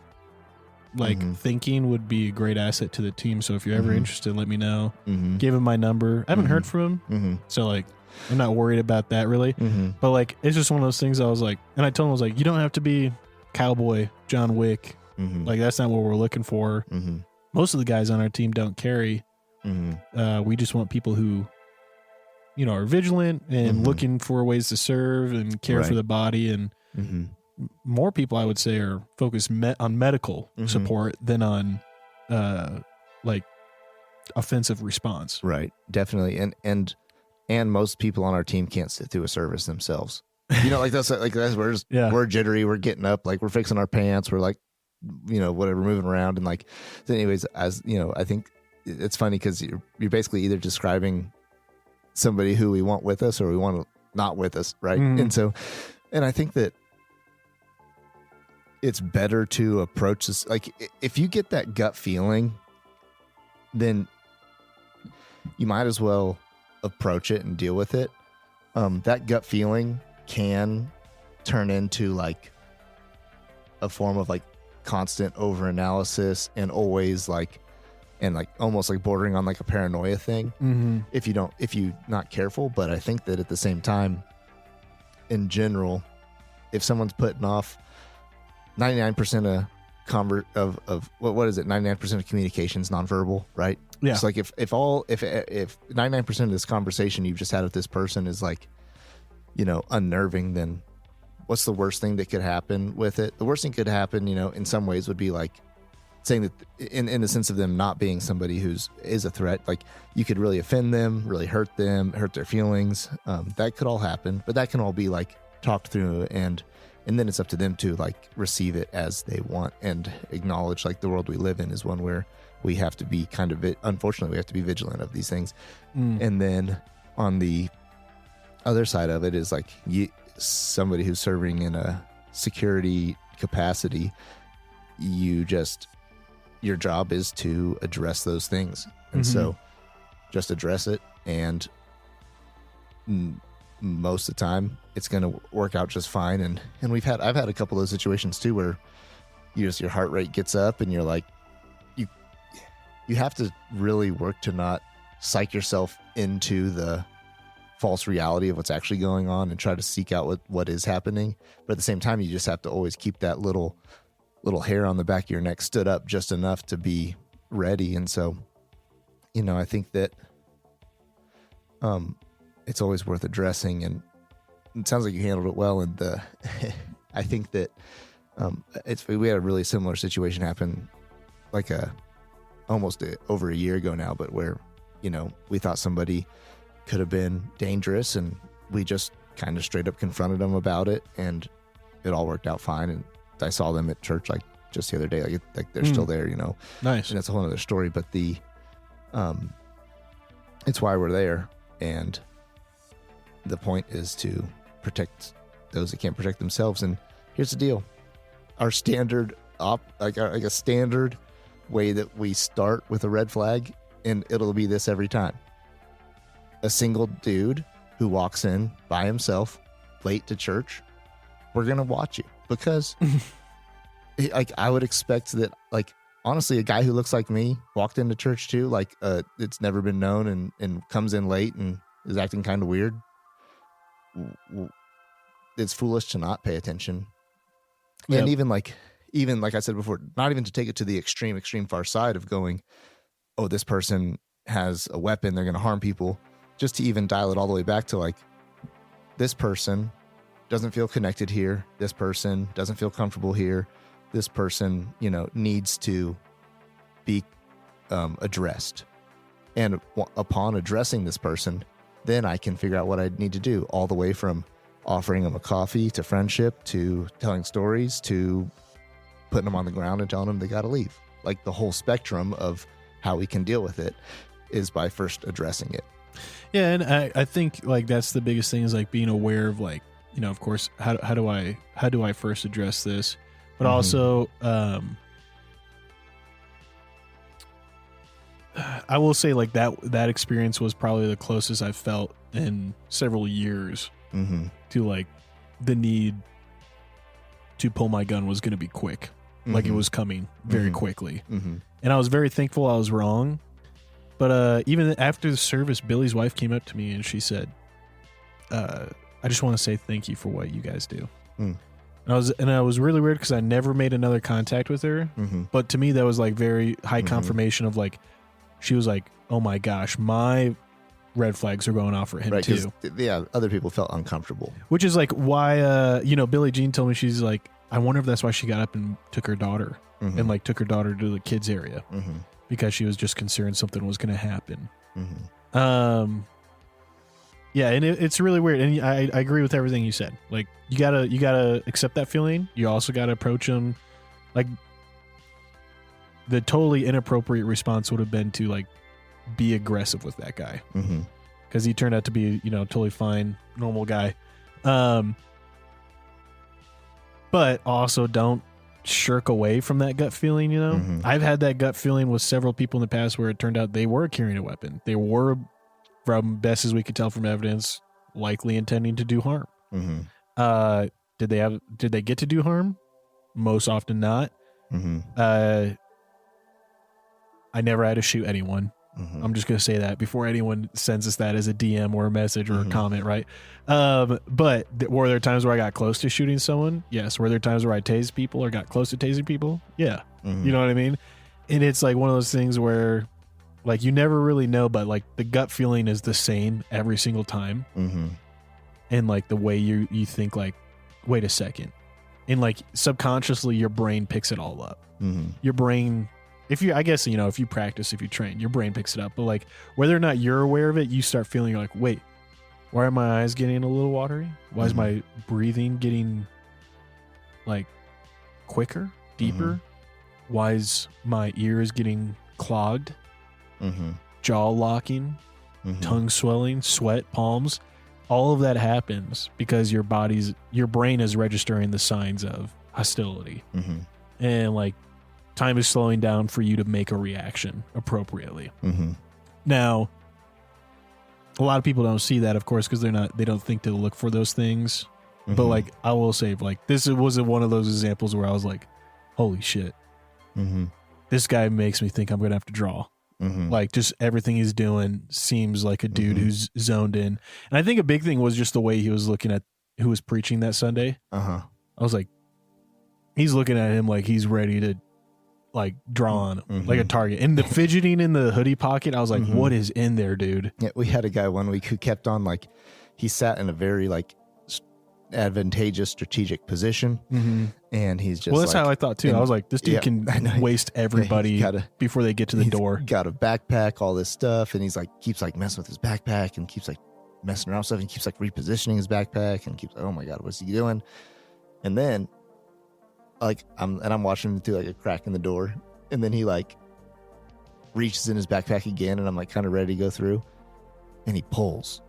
like thinking would be a great asset to the team. So if you're ever interested, let me know. Give him my number. I haven't heard from him. So like, I'm not worried about that really. But like, it's just one of those things I was like, and I told him, I was like, you don't have to be cowboy John Wick. Like, that's not what we're looking for. Most of the guys on our team don't carry. We just want people who, are vigilant and looking for ways to serve and care for the body. And more people, I would say, are focused on medical support than on like offensive response. Right. Definitely. And most people on our team can't sit through a service themselves. You know, that's we're jittery. We're getting up, like we're fixing our pants. We're like, you know, whatever, moving around. And like, so anyways, as you know, I think it's funny because you're basically either describing somebody who we want with us or we want not with us. Right. And I think that it's better to approach this. Like if you get that gut feeling, then you might as well approach it and deal with it. That gut feeling can turn into like a form of like constant over analysis and always like, and like almost like bordering on like a paranoia thing if you're not careful. But I think that at the same time, in general, if someone's putting off 99% of what is it? 99% of communication is nonverbal, right? Yeah. It's like if 99% of this conversation you've just had with this person is like, you know, unnerving, then what's the worst thing that could happen with it? The worst thing could happen, you know, in some ways would be like saying that in the sense of them not being somebody is a threat. Like you could really offend them, really hurt their feelings. That could all happen, but that can all be like talked through and then it's up to them to like receive it as they want and acknowledge like the world we live in is one where we have to be unfortunately we have to be vigilant of these things. And then on the other side of it is like somebody who's serving in a security capacity, your job is to address those things. And so just address it. And most of the time it's going to work out just fine. And I've had a couple of those situations too, where your heart rate gets up and you're like, you have to really work to not psych yourself into the false reality of what's actually going on and try to seek out what is happening. But at the same time, you just have to always keep that little hair on the back of your neck stood up just enough to be ready. And so, you know, I think that it's always worth addressing, and it sounds like you handled it well. And I think that we had a really similar situation happen like almost over a year ago now, but where, you know, we thought somebody could have been dangerous and we just kind of straight up confronted them about it and it all worked out fine. And I saw them at church like just the other day, like they're still there, you know. Nice. And that's a whole other story, but it's why we're there. And the point is to protect those that can't protect themselves. And here's the deal. Our standard a standard way that we start with a red flag, and it'll be this every time. A single dude who walks in by himself late to church, we're going to watch you because like I would expect that, like, honestly, a guy who looks like me walked into church too, like it's never been known and comes in late and is acting kind of weird. It's foolish to not pay attention. Yep. And even like I said before, not even to take it to the extreme far side of going, oh, this person has a weapon, they're going to harm people, just to even dial it all the way back to like, this person doesn't feel connected here. This person doesn't feel comfortable here. This person, you know, needs to be addressed. And upon addressing this person, then I can figure out what I need to do, all the way from offering them a coffee to friendship to telling stories to putting them on the ground and telling them they got to leave. Like the whole spectrum of how we can deal with it is by first addressing it. Yeah, and I think like that's the biggest thing is like being aware of like, you know, of course, how do I first address this, but also I will say like that experience was probably the closest I've felt in several years to like the need to pull my gun was going to be quick. Like it was coming very quickly. And I was very thankful I was wrong. But even after the service, Billy's wife came up to me and she said, I just want to say thank you for what you guys do. And I was really weird because I never made another contact with her. But to me, that was like very high confirmation of like, she was like, oh my gosh, my red flags are going off for him too. Yeah, other people felt uncomfortable. Which is like why, Billie Jean told me, she's like, I wonder if that's why she got up and took her daughter and like took her daughter to the kids area because she was just concerned something was going to happen. Yeah, and it's really weird, and I agree with everything you said. Like you gotta accept that feeling. You also gotta approach them. Like the totally inappropriate response would have been to like be aggressive with that guy because he turned out to be totally fine, normal guy. But also don't shirk away from that gut feeling. I've had that gut feeling with several people in the past where it turned out they were carrying a weapon. They were, from best as we could tell from evidence, likely intending to do harm. Did they get to do harm? Most often not. I never had to shoot anyone. I'm just going to say that before anyone sends us that as a DM or a message or a comment, right? But were there times where I got close to shooting someone? Yes. Were there times where I tased people or got close to tasing people? Yeah. You know what I mean? And it's like one of those things where like you never really know, but like the gut feeling is the same every single time. And like the way you think like, wait a second. And like subconsciously your brain picks it all up. Your brain, if you practice, if you train, your brain picks it up. But like whether or not you're aware of it, you start feeling like, wait, why are my eyes getting a little watery? Why is my breathing getting like quicker, deeper? Why is my ears getting clogged? Jaw locking, tongue swelling, sweat, palms. All of that happens because your brain is registering the signs of hostility. And like time is slowing down for you to make a reaction appropriately. Now, a lot of people don't see that, of course, because they don't think to look for those things. But like I will say, like this wasn't one of those examples where I was like, holy shit, this guy makes me think I'm gonna have to draw. Like just everything he's doing seems like a dude who's zoned in. And I think a big thing was just the way he was looking at who was preaching that Sunday. I was like, he's looking at him like he's ready to like draw on him, like a target. And the fidgeting in the hoodie pocket, I was like, what is in there, dude? Yeah, we had a guy one week who kept on like, he sat in a very like advantageous strategic position, and he's just that's how I thought too. I was like, this dude can waste everybody before they get to the door. Got a backpack, all this stuff, and he's like keeps like messing with his backpack and keeps like messing around with stuff and keeps like repositioning his backpack and keeps, oh my god, what's he doing? And then like I'm watching him through like a crack in the door, and then he like reaches in his backpack again, and I'm like kind of ready to go through, and he pulls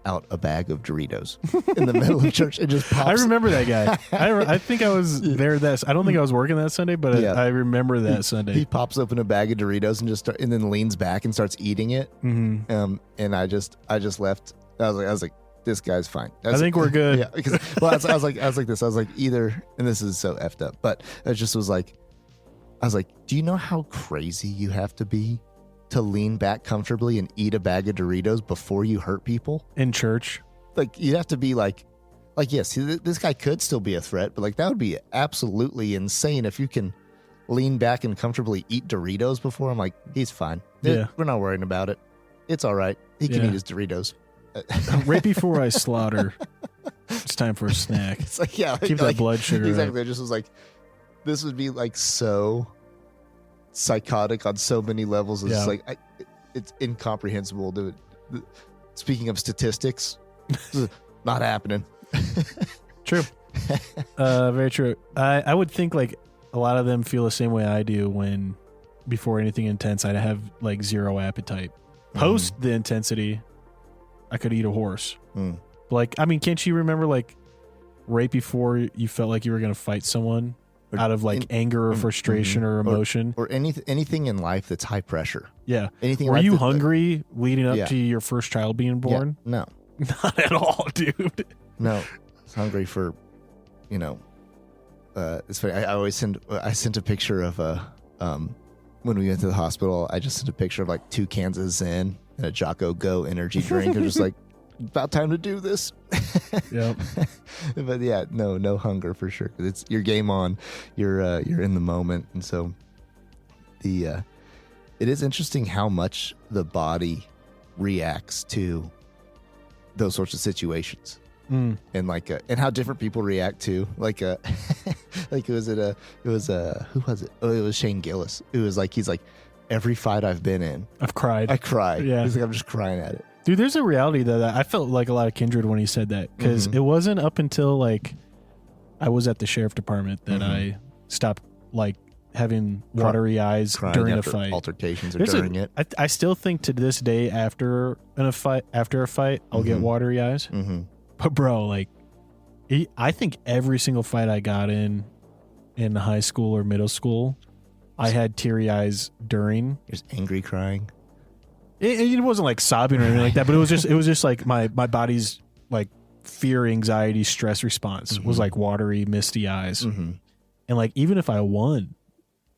out a bag of Doritos in the middle of church. It just pops. I remember that guy. I think I was there. I don't think I was working that Sunday, but I remember that Sunday. He pops open a bag of Doritos and then leans back and starts eating it. And I just left. I was like, this guy's fine. I think we're good. Yeah, because I was like either, and this is so effed up, but I was like, do you know how crazy you have to be to lean back comfortably and eat a bag of Doritos before you hurt people in church? Like you'd have to be like yes, this guy could still be a threat, but like that would be absolutely insane if you can lean back and comfortably eat Doritos before. I'm like, he's fine. We're not worrying about it. It's all right. He can eat his Doritos. Right before I slaughter, it's time for a snack. It's like, keep that blood sugar exactly. up. I just was like, this would be like so psychotic on so many levels. It's just like it's incomprehensible. Speaking of statistics, not happening. True. Very true. I would think like a lot of them feel the same way I do when before anything intense I'd have like zero appetite. Post the intensity, I could eat a horse. But like, I mean, can't you remember like right before you felt like you were going to fight someone out of like anger or frustration or emotion or anything in life that's high pressure? Yeah. Anything. Were you hungry leading up to your first child being born? No, not at all, dude. No, I was hungry for, it's funny. I sent a picture of when we went to the hospital, I just sent a picture of like 2 cans of Zen and a Jocko Go energy drink. I'm just like, about time to do this. Yep. But yeah, no hunger for sure. It's your game on. You're in the moment, and so it is interesting how much the body reacts to those sorts of situations. And and how different people react to like who was it? Oh, it was Shane Gillis. It was like, he's like, every fight I've been in, I cried. Yeah. He's like, I'm just crying at it. Dude, there's a reality though that I felt like a lot of kindred when he said that, because it wasn't up until like I was at the sheriff department that I stopped like having watery eyes during a fight, altercations, or during it. I still think to this day after a fight, I'll get watery eyes. But bro, like, I think every single fight I got in high school or middle school, I had teary eyes during. Just angry crying. It wasn't like sobbing or anything like that, but it was just like my body's like fear, anxiety, stress response was like watery, misty eyes. And like, even if I won,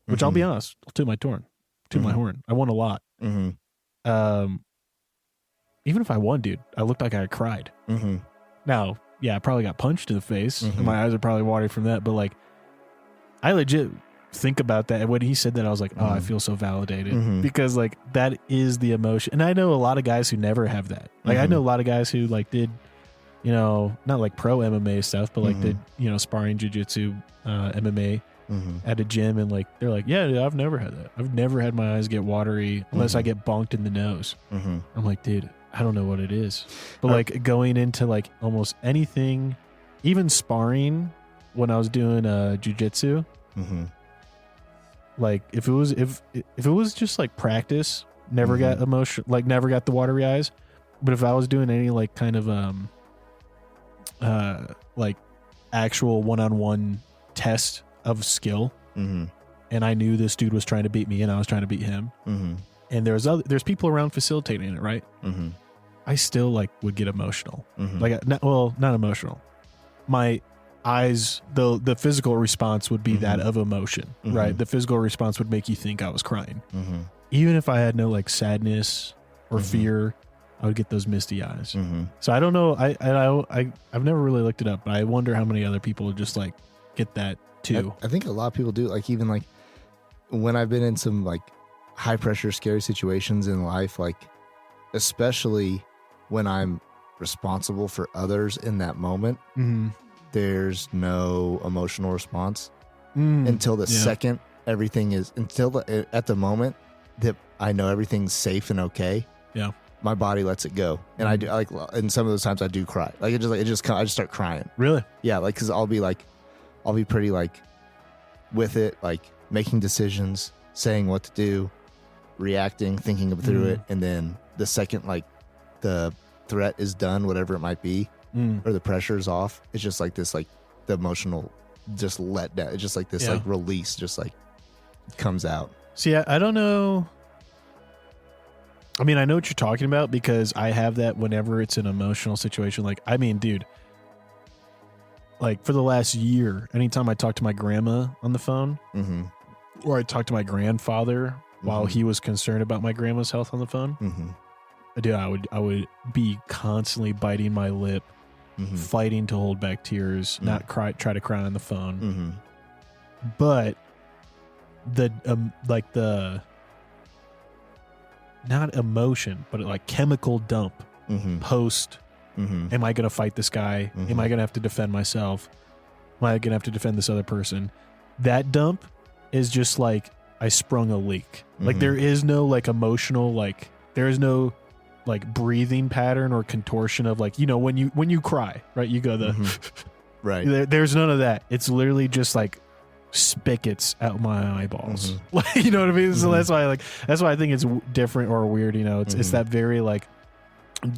which I'll be honest, I'll toot my horn, I won a lot. Even if I won, dude, I looked like I had cried. Now, yeah, I probably got punched in the face, and my eyes are probably watery from that, but like, I legit think about that. And when he said that, I was like, oh, I feel so validated, because like, that is the emotion. And I know a lot of guys who never have that. Like, I know a lot of guys who like did, you know, not like pro MMA stuff, but like did, you know, sparring, jiu-jitsu, MMA at a gym, and like, they're like, yeah, dude, I've never had that. I've never had my eyes get watery unless I get bonked in the nose. I'm like, dude, I don't know what it is. But like, going into like almost anything, even sparring when I was doing jiu-jitsu, like if it was just like practice, never got emotion, like never got the watery eyes. But if I was doing any like kind of like actual one-on-one test of skill, and I knew this dude was trying to beat me and I was trying to beat him, and there's people around facilitating it, right? I still like would get emotional. Like, not emotional. My eyes, the physical response would be that of emotion, right? The physical response would make you think I was crying. Even if I had no like sadness or fear, I would get those misty eyes. So I don't know. I've never really looked it up, but I wonder how many other people just like get that too. I think a lot of people do. Like, even like when I've been in some like high pressure, scary situations in life, like especially when I'm responsible for others in that moment, there's no emotional response until the second everything is, at the moment that I know everything's safe and okay. Yeah. My body lets it go. And I do, like, and some of those times I do cry. Like, I just start crying. Really? Yeah. Like, cause I'll be pretty like with it, like making decisions, saying what to do, reacting, thinking through it. And then the second, like, the threat is done, whatever it might be, or the pressure is off, it's just like this, like the emotional just let down. It's just like this like release, just like comes out. See, I don't know. I mean, I know what you're talking about, because I have that whenever it's an emotional situation. Like, I mean, dude, like for the last year, anytime I talk to my grandma on the phone, or I talk to my grandfather while he was concerned about my grandma's health on the phone, dude, I would be constantly biting my lip, fighting to hold back tears, not try to cry on the phone. But the like the not emotion, but like chemical dump post. Am I going to fight this guy? Am I going to have to defend myself? Am I going to have to defend this other person? That dump is just like I sprung a leak. Like, there is no like emotional, like there is no like breathing pattern or contortion of like, you know, when you cry, right? You go the right. There's none of that. It's literally just like spigots out my eyeballs. Like, you know what I mean? So that's why I think it's different or weird. You know, it's that very like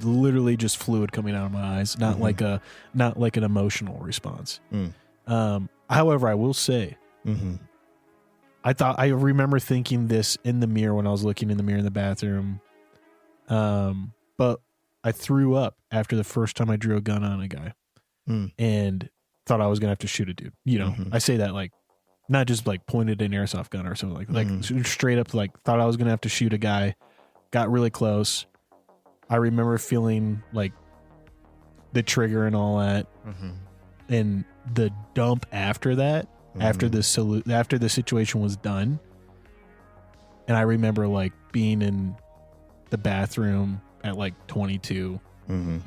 literally just fluid coming out of my eyes, not like an emotional response. However, I will say, I remember thinking this in the mirror when I was looking in the mirror in the bathroom. But I threw up after the first time I drew a gun on a guy and thought I was going to have to shoot a dude. You know, I say that like, not just like pointed an airsoft gun or something like straight up, like thought I was going to have to shoot a guy, got really close. I remember feeling like the trigger and all that. And the dump after that, after the situation was done. And I remember like being in the bathroom at like 22,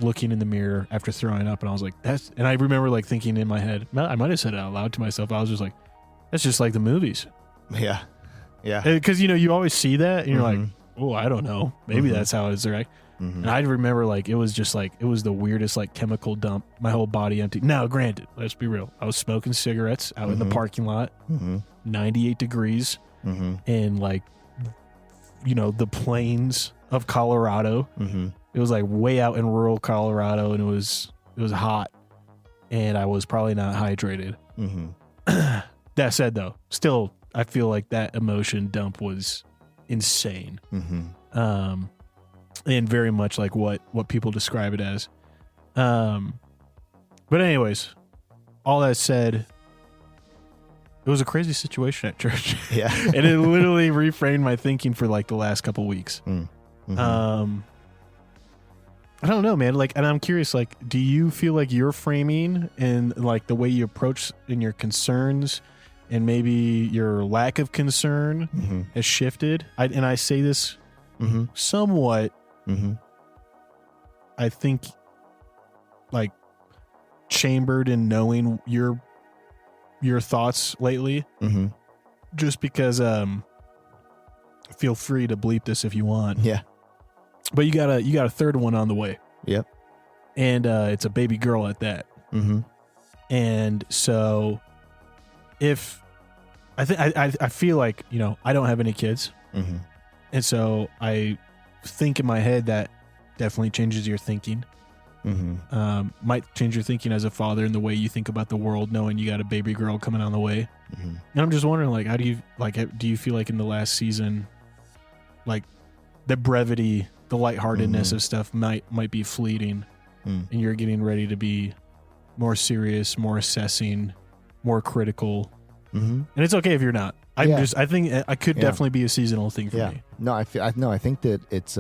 looking in the mirror after throwing up, and I was like, and I remember like thinking in my head, I might have said it out loud to myself. I was just like, that's just like the movies. Yeah. Yeah. Because, you always see that and you're like, oh, I don't know. Maybe that's how it's right. And I remember like, it was just like, it was the weirdest like chemical dump. My whole body empty. Now, granted, let's be real. I was smoking cigarettes out in the parking lot, 98 degrees, and like, the plains of Colorado. It was like way out in rural Colorado, and it was hot, and I was probably not hydrated. That said, though, still, I feel like that emotion dump was insane. And very much like what people describe it as. But anyways, all that said, it was a crazy situation at church. Yeah. And it literally reframed my thinking for like the last couple weeks. I don't know, man. Like, and I'm curious, like, do you feel like your framing and like the way you approach in your concerns and maybe your lack of concern has shifted? I say this somewhat, I think, like, chambered in knowing your thoughts lately, just because feel free to bleep this if you want. Yeah. But you got a third one on the way. Yep. And it's a baby girl at that. And so if I feel like, I don't have any kids. And so I think in my head that definitely changes your thinking. Might change your thinking as a father in the way you think about the world, knowing you got a baby girl coming on the way. And I'm just wondering, like, how do you feel like in the last season, like the brevity, the lightheartedness of stuff might be fleeting, and you're getting ready to be more serious, more assessing, more critical. And it's okay if you're not. I think I could definitely be a seasonal thing for me. No, I think that it's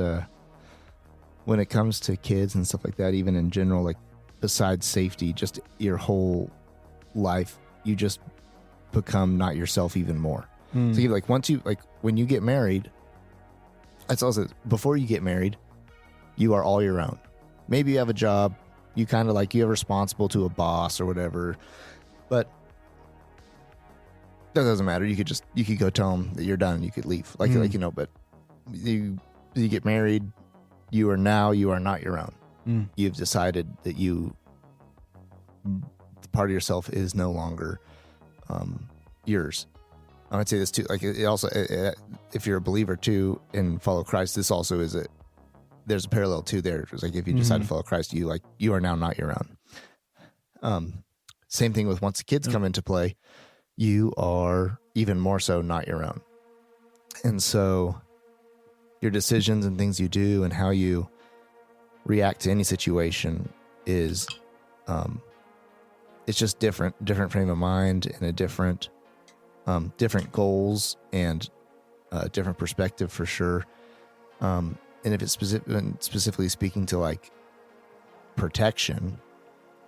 when it comes to kids and stuff like that, even in general, like besides safety, just your whole life, you just become not yourself even more. So you like when you get married, that's also before you get married, you are all your own. Maybe you have a job, you kind of like you're responsible to a boss or whatever, but that doesn't matter. You could go tell them that you're done and you could leave. But you get married, you are not your own. You've decided that part of yourself is no longer yours. I would say this too. Like it also, if you're a believer too and follow Christ, this also there's a parallel too there. It's like if you decide to follow Christ, you are now not your own. Same thing with once the kids come into play, you are even more so not your own. And so your decisions and things you do and how you react to any situation is, it's just different frame of mind and a different goals and a different perspective for sure. And if it's specifically speaking to like protection,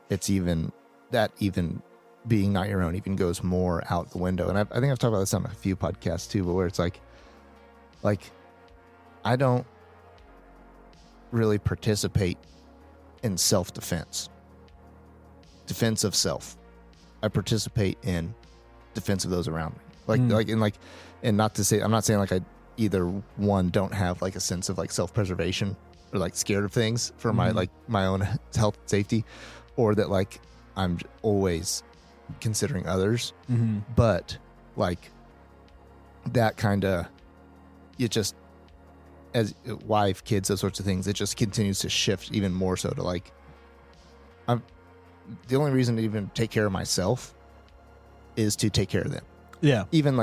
it's even being not your own even goes more out the window. And I think I've talked about this on a few podcasts too, but where it's like I don't really participate in self-defense, defense of self. I participate in defense of those around me. And not to say, I'm not saying like I either one don't have like a sense of like self-preservation or like scared of things for my own health and safety, or that like I'm always considering others, but like that kind of, it just, as wife, kids, those sorts of things, it just continues to shift even more so to like, I'm the only reason to even take care of myself is to take care of them. Yeah. Even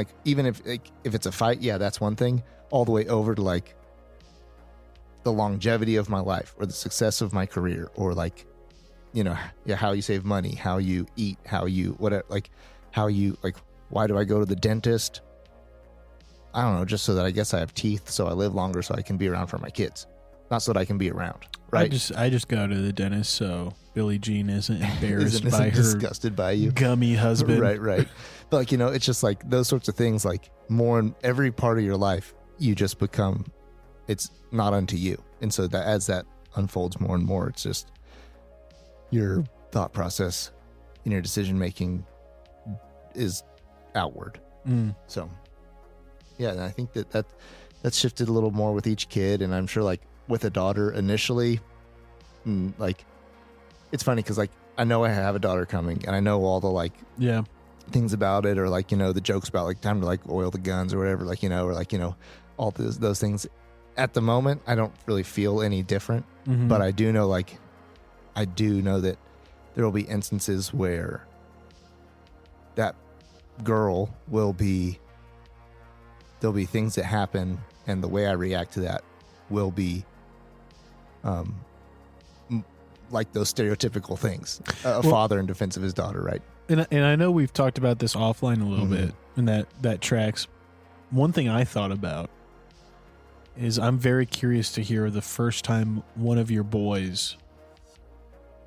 if it's a fight, that's one thing, all the way over to like the longevity of my life or the success of my career, or like, how you save money, how you eat, how you, whatever, like how you, like, why do I go to the dentist? I don't know, just so that I guess I have teeth, so I live longer, so I can be around for my kids, not so that I can be around. Right? I just go to the dentist so Billie Jean isn't embarrassed by her disgusted by you gummy husband. Right. But like, it's just like those sorts of things, like more in every part of your life, you just become it's not unto you. And so that as that unfolds more and more, it's just your thought process and your decision making is outward. So yeah, and I think that's shifted a little more with each kid. And I'm sure like with a daughter initially, like it's funny because like I know I have a daughter coming and I know all the like things about it, or like, the jokes about like time to like oil the guns or whatever, like, or like, all those things. At the moment, I don't really feel any different, but I do know that there will be instances where that girl there'll be things that happen, and the way I react to that will be like those stereotypical things, father in defense of his daughter, right? And I know we've talked about this offline a little bit, and that tracks. One thing I thought about is I'm very curious to hear the first time one of your boys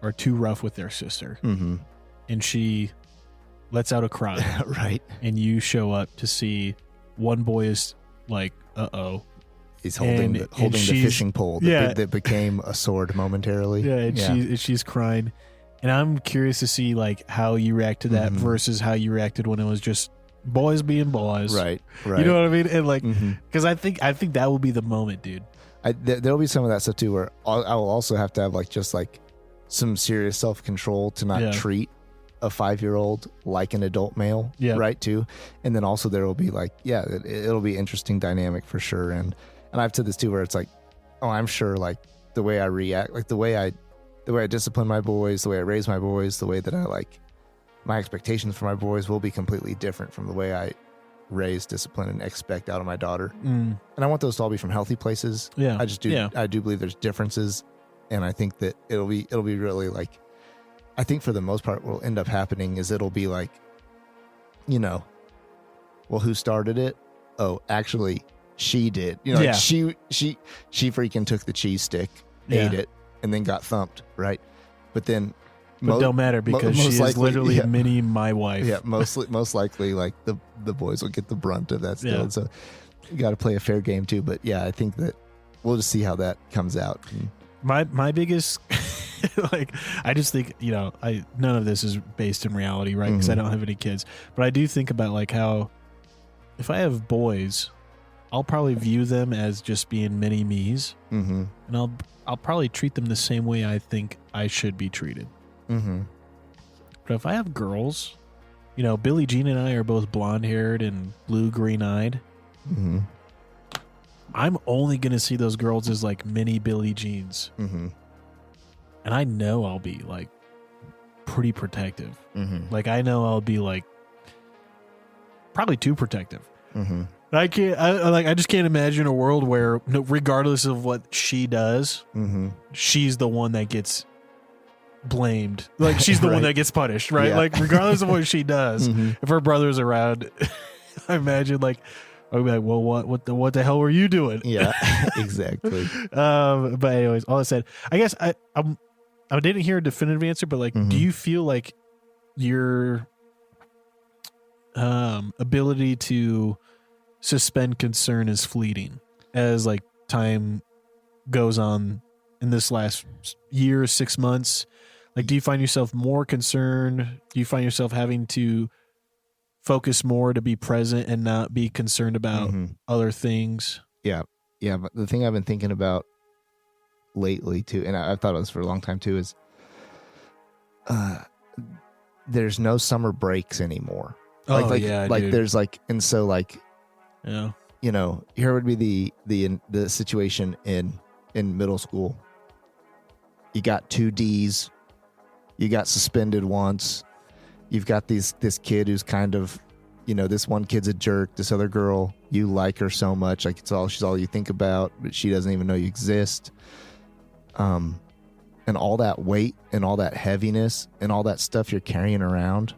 are too rough with their sister, and she lets out a cry, right? And you show up to see one boy is like, uh-oh. He's holding the fishing pole that became a sword momentarily. Yeah, and she's crying. And I'm curious to see like how you react to that versus how you reacted when it was just boys being boys. Right. You know what I mean? And like, because I think that will be the moment, dude. There'll be some of that stuff too, where I will also have to have like just like some serious self-control to not treat a 5-year-old like an adult male, right? Too, and then also there will be like, it'll be interesting dynamic for sure. And I've said this too, where it's like, oh, I'm sure like the way I react, like the way I discipline my boys, the way I raise my boys, the way that I like my expectations for my boys will be completely different from the way I raise, discipline, and expect out of my daughter. And I want those to all be from healthy places. Yeah, I just do. Yeah. I do believe there's differences, and I think that it'll be really like, I think for the most part, what will end up happening is it'll be like, well, who started it? Oh, actually, she did. Like she freaking took the cheese stick, ate it, and then got thumped, right? But then, but don't matter because she is literally a mini my wife. Yeah, most likely, like the boys will get the brunt of that still. So you got to play a fair game too. But yeah, I think that we'll just see how that comes out. My biggest, like, I just think none of this is based in reality, right? Because I don't have any kids, but I do think about like how if I have boys, I'll probably view them as just being mini me's, and I'll probably treat them the same way I think I should be treated. But if I have girls, Billie Jean and I are both blonde-haired and blue-green eyed. I'm only going to see those girls as like mini Billie Jeans. And I know I'll be like pretty protective. Like I know I'll be like probably too protective. I just can't imagine a world where regardless of what she does, she's the one that gets blamed. Like she's the one that gets punished, right? Yeah. Like regardless of what she does, if her brother's around, I imagine like I'd be like, well, what the hell were you doing? Yeah, exactly. But anyways, all I said, I guess I didn't hear a definitive answer, but like, do you feel like your ability to suspend concern is fleeting as like time goes on in this last year, 6 months? Like, do you find yourself more concerned? Do you find yourself having to focus more to be present and not be concerned about other things? Yeah. But the thing I've been thinking about lately too, and I've thought of this for a long time too, is there's no summer breaks anymore. Like there's like, and so like, here would be the situation in middle school. You got 2 Ds. You got suspended once. You've got this kid who's kind of, this one kid's a jerk. This other girl, you like her so much, like she's all you think about, but she doesn't even know you exist. And all that weight and all that heaviness and all that stuff you're carrying around.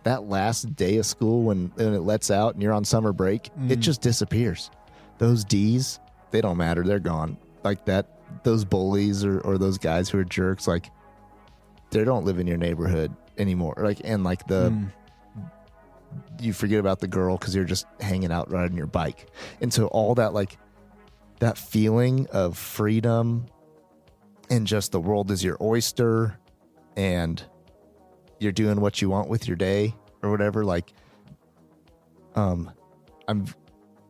That last day of school when it lets out and you're on summer break, it just disappears. Those Ds, they don't matter. They're gone. Like that, those bullies or those guys who are jerks, like they don't live in your neighborhood anymore. Like, and like you forget about the girl because you're just hanging out riding your bike. And so all that, like that feeling of freedom and just the world is your oyster and you're doing what you want with your day or whatever. Like,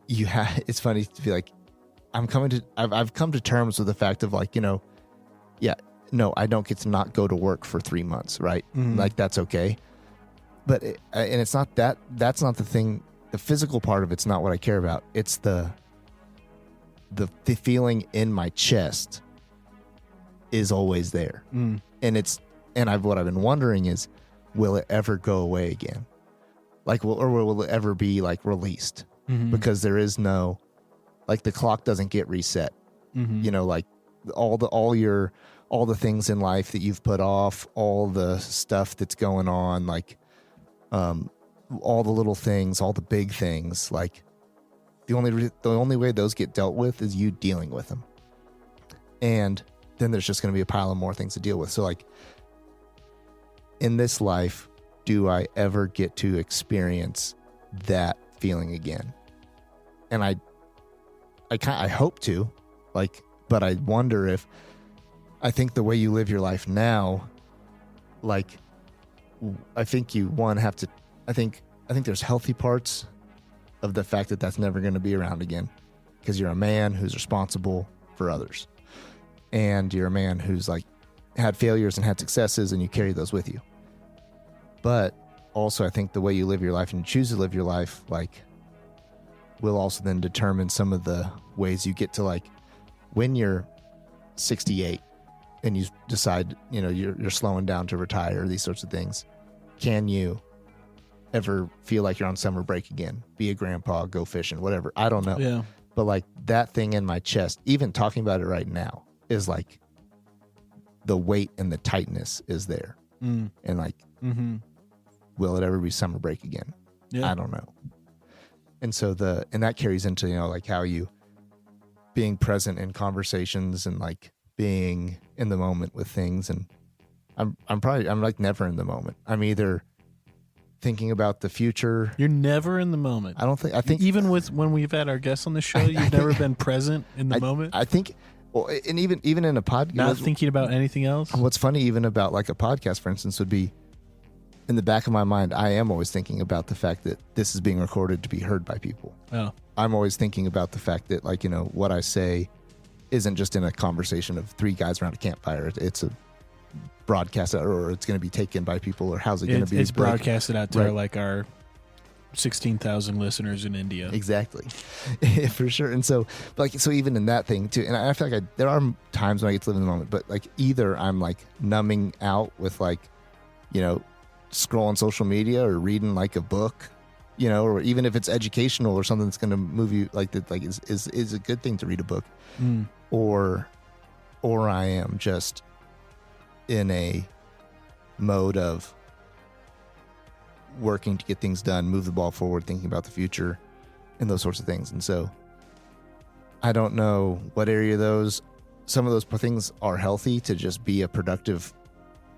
it's funny to be like, I've come to terms with the fact of like, I don't get to not go to work for 3 months. Right. Mm-hmm. Like that's okay. But, and it's not that's not the thing. The physical part of it's not what I care about. It's the feeling in my chest is always there. Mm. And what I've been wondering is, will it ever go away again? Like, will it ever be like released? Mm-hmm. Because there is no, like the clock doesn't get reset. Mm-hmm. Like all the things in life that you've put off, all the stuff that's going on, like, all the little things, all the big things, like the only way those get dealt with is you dealing with them. And then there's just going to be a pile of more things to deal with. So like in this life, do I ever get to experience that feeling again? And I hope to, like, but I wonder if, I think the way you live your life now, like, I think I think there's healthy parts of the fact that that's never going to be around again, because you're a man who's responsible for others, and you're a man who's like had failures and had successes, and you carry those with you. But also, I think the way you live your life and you choose to live your life, like, will also then determine some of the ways you get to, like, when you're 68 and you decide, you're slowing down to retire, these sorts of things. Can you ever feel like you're on summer break again? Be a grandpa, go fishing, whatever. I don't know. Yeah. But like that thing in my chest, even talking about it right now, is like the weight and the tightness is there. Mm. And like, mm-hmm. Will it ever be summer break again? Yeah. I don't know. And so and that carries into, like how you being present in conversations and like being in the moment with things. And I'm like never in the moment. I'm either thinking about the future. You're never in the moment. I think even when we've had our guests on the show, you've never been present in the moment. I think, well, and even in a podcast, not thinking about anything else. What's funny, even about like a podcast, for instance, would be in the back of my mind, I am always thinking about the fact that this is being recorded to be heard by people. Oh. I'm always thinking about the fact that, like, what I say isn't just in a conversation of three guys around a campfire. It's a broadcast, or it's going to be taken by people, or how's it going to be? It's broadcasted out to our 16,000 listeners in India. Exactly. For sure. And so, like, so even in that thing too, and I feel like there are times when I get to live in the moment, but like either I'm like numbing out with like, scrolling social media or reading like a book, or even if it's educational or something that's going to move you, like that, like is a good thing to read a book, or I am just in a mode of working to get things done, move the ball forward, thinking about the future, and those sorts of things. And so, I don't know what area some of those things are healthy to just be a productive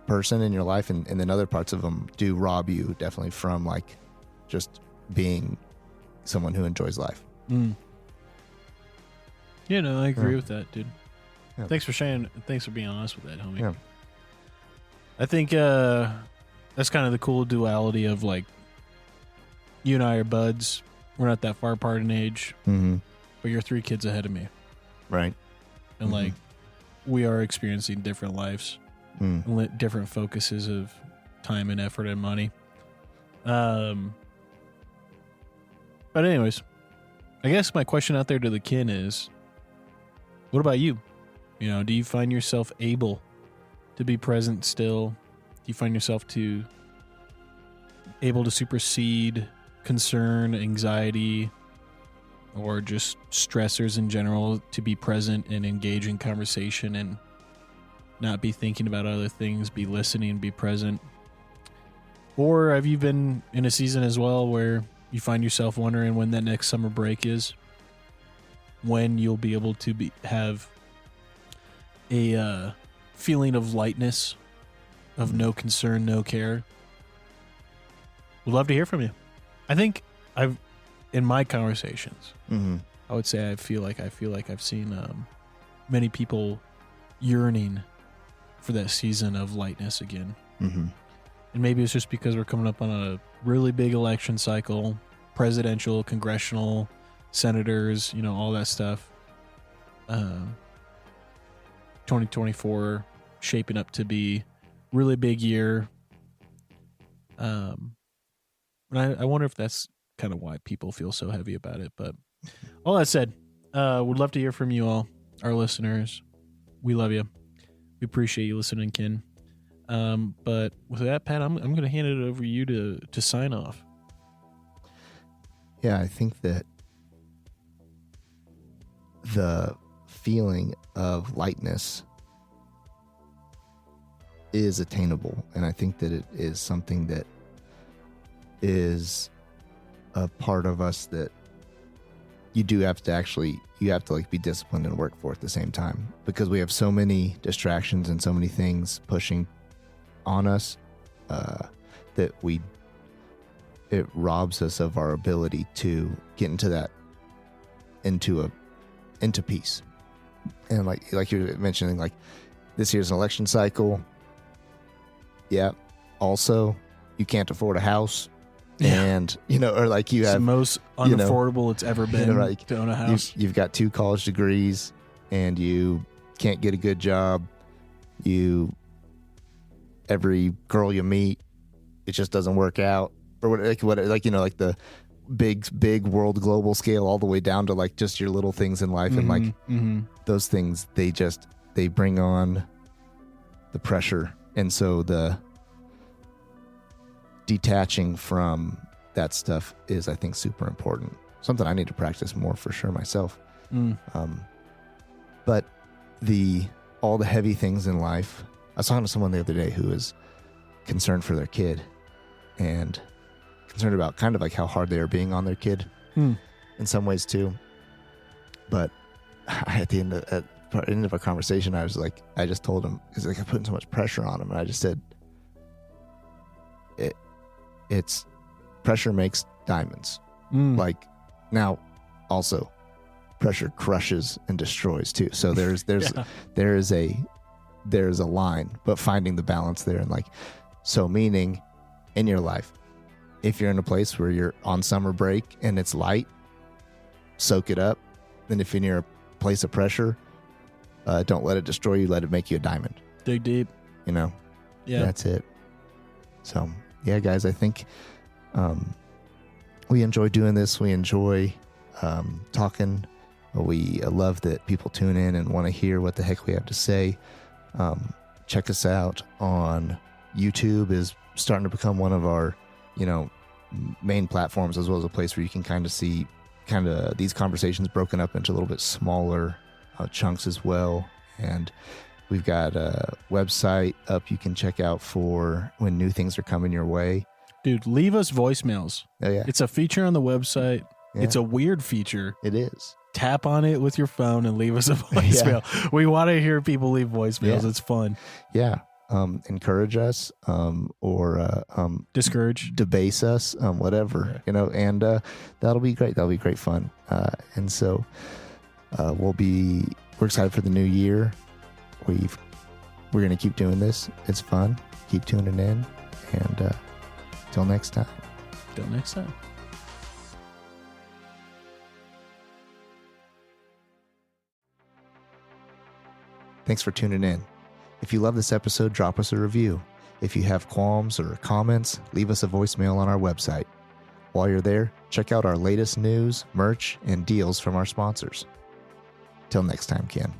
person in your life, and then other parts of them do rob you definitely from like just being someone who enjoys life. I agree with that, dude. Yeah. Thanks for sharing. Thanks for being honest with that, homie. Yeah. I think that's kind of the cool duality of like, you and I are buds. We're not that far apart in age, but you're 3 kids ahead of me, right? And like, we are experiencing different lives. Different focuses of time and effort and money. But anyways, I guess my question out there to the kin is, what about you? Do you find yourself able to be present still? Do you find yourself able to supersede concern, anxiety, or just stressors in general, to be present and engage in conversation and not be thinking about other things, be listening, be present? Or have you been in a season as well where you find yourself wondering when that next summer break is, when you'll be able to have a feeling of lightness, of no concern, no care? We'd love to hear from you. I think in my conversations, I would say I feel like I've seen many people yearning for that season of lightness again. Mm-hmm. And maybe it's just because we're coming up on a really big election cycle, presidential, congressional, senators, all that stuff. 2024 shaping up to be really big year. And I wonder if that's kind of why people feel so heavy about it. But all that said, would love to hear from you all, our listeners. We love you. We appreciate you listening, Ken. But with that, Pat, I'm going to hand it over to you to sign off. Yeah, I think that the feeling of lightness is attainable, and I think that it is something that is a part of us that you have to like be disciplined and work for at the same time, because we have so many distractions and so many things pushing on us that it robs us of our ability to get into peace. And like you were mentioning, like this year's an election cycle. Yeah. Also, you can't afford a house. Yeah. And, or like you have the most unaffordable it's ever been to own a house. You've got 2 college degrees and you can't get a good job. Every girl you meet, it just doesn't work out. Or like the big world global scale, all the way down to like just your little things in life. Mm-hmm, and like those things, they bring on the pressure. And so the detaching from that stuff is, I think, super important. Something I need to practice more for sure myself. But all the heavy things in life, I was talking to someone the other day who is concerned for their kid and concerned about kind of like how hard they are being on their kid in some ways too. But at the end of a conversation, I just told him, because like I'm putting so much pressure on him, and I just said, it's pressure makes diamonds. Like, now also pressure crushes and destroys too. So there's a line, but finding the balance there. And like, so meaning in your life, if you're in a place where you're on summer break and it's light, soak it up. And if you're near a place of pressure, don't let it destroy you. Let it make you a diamond. Dig deep. Yeah. That's it. So yeah, guys, I think we enjoy doing this. We enjoy talking. We love that people tune in and want to hear what the heck we have to say. Check us out on YouTube. Is starting to become one of our, main platforms, as well as a place where you can kind of see these conversations broken up into a little bit smaller chunks as well. And we've got a website up you can check out for when new things are coming your way. Dude, leave us voicemails. Oh, yeah. It's a feature on the website. Yeah. It's a weird feature. It is. Tap on it with your phone and leave us a voicemail. Yeah. We want to hear people leave voicemails. Yeah. It's fun. Yeah. Encourage us or discourage, debase us, whatever, and that'll be great. That'll be great fun. And so we're excited for the new year. We're going to keep doing this. It's fun. Keep tuning in. And till next time. Till next time. Thanks for tuning in. If you love this episode, drop us a review. If you have qualms or comments, leave us a voicemail on our website. While you're there, check out our latest news, merch, and deals from our sponsors. Till next time, Ken.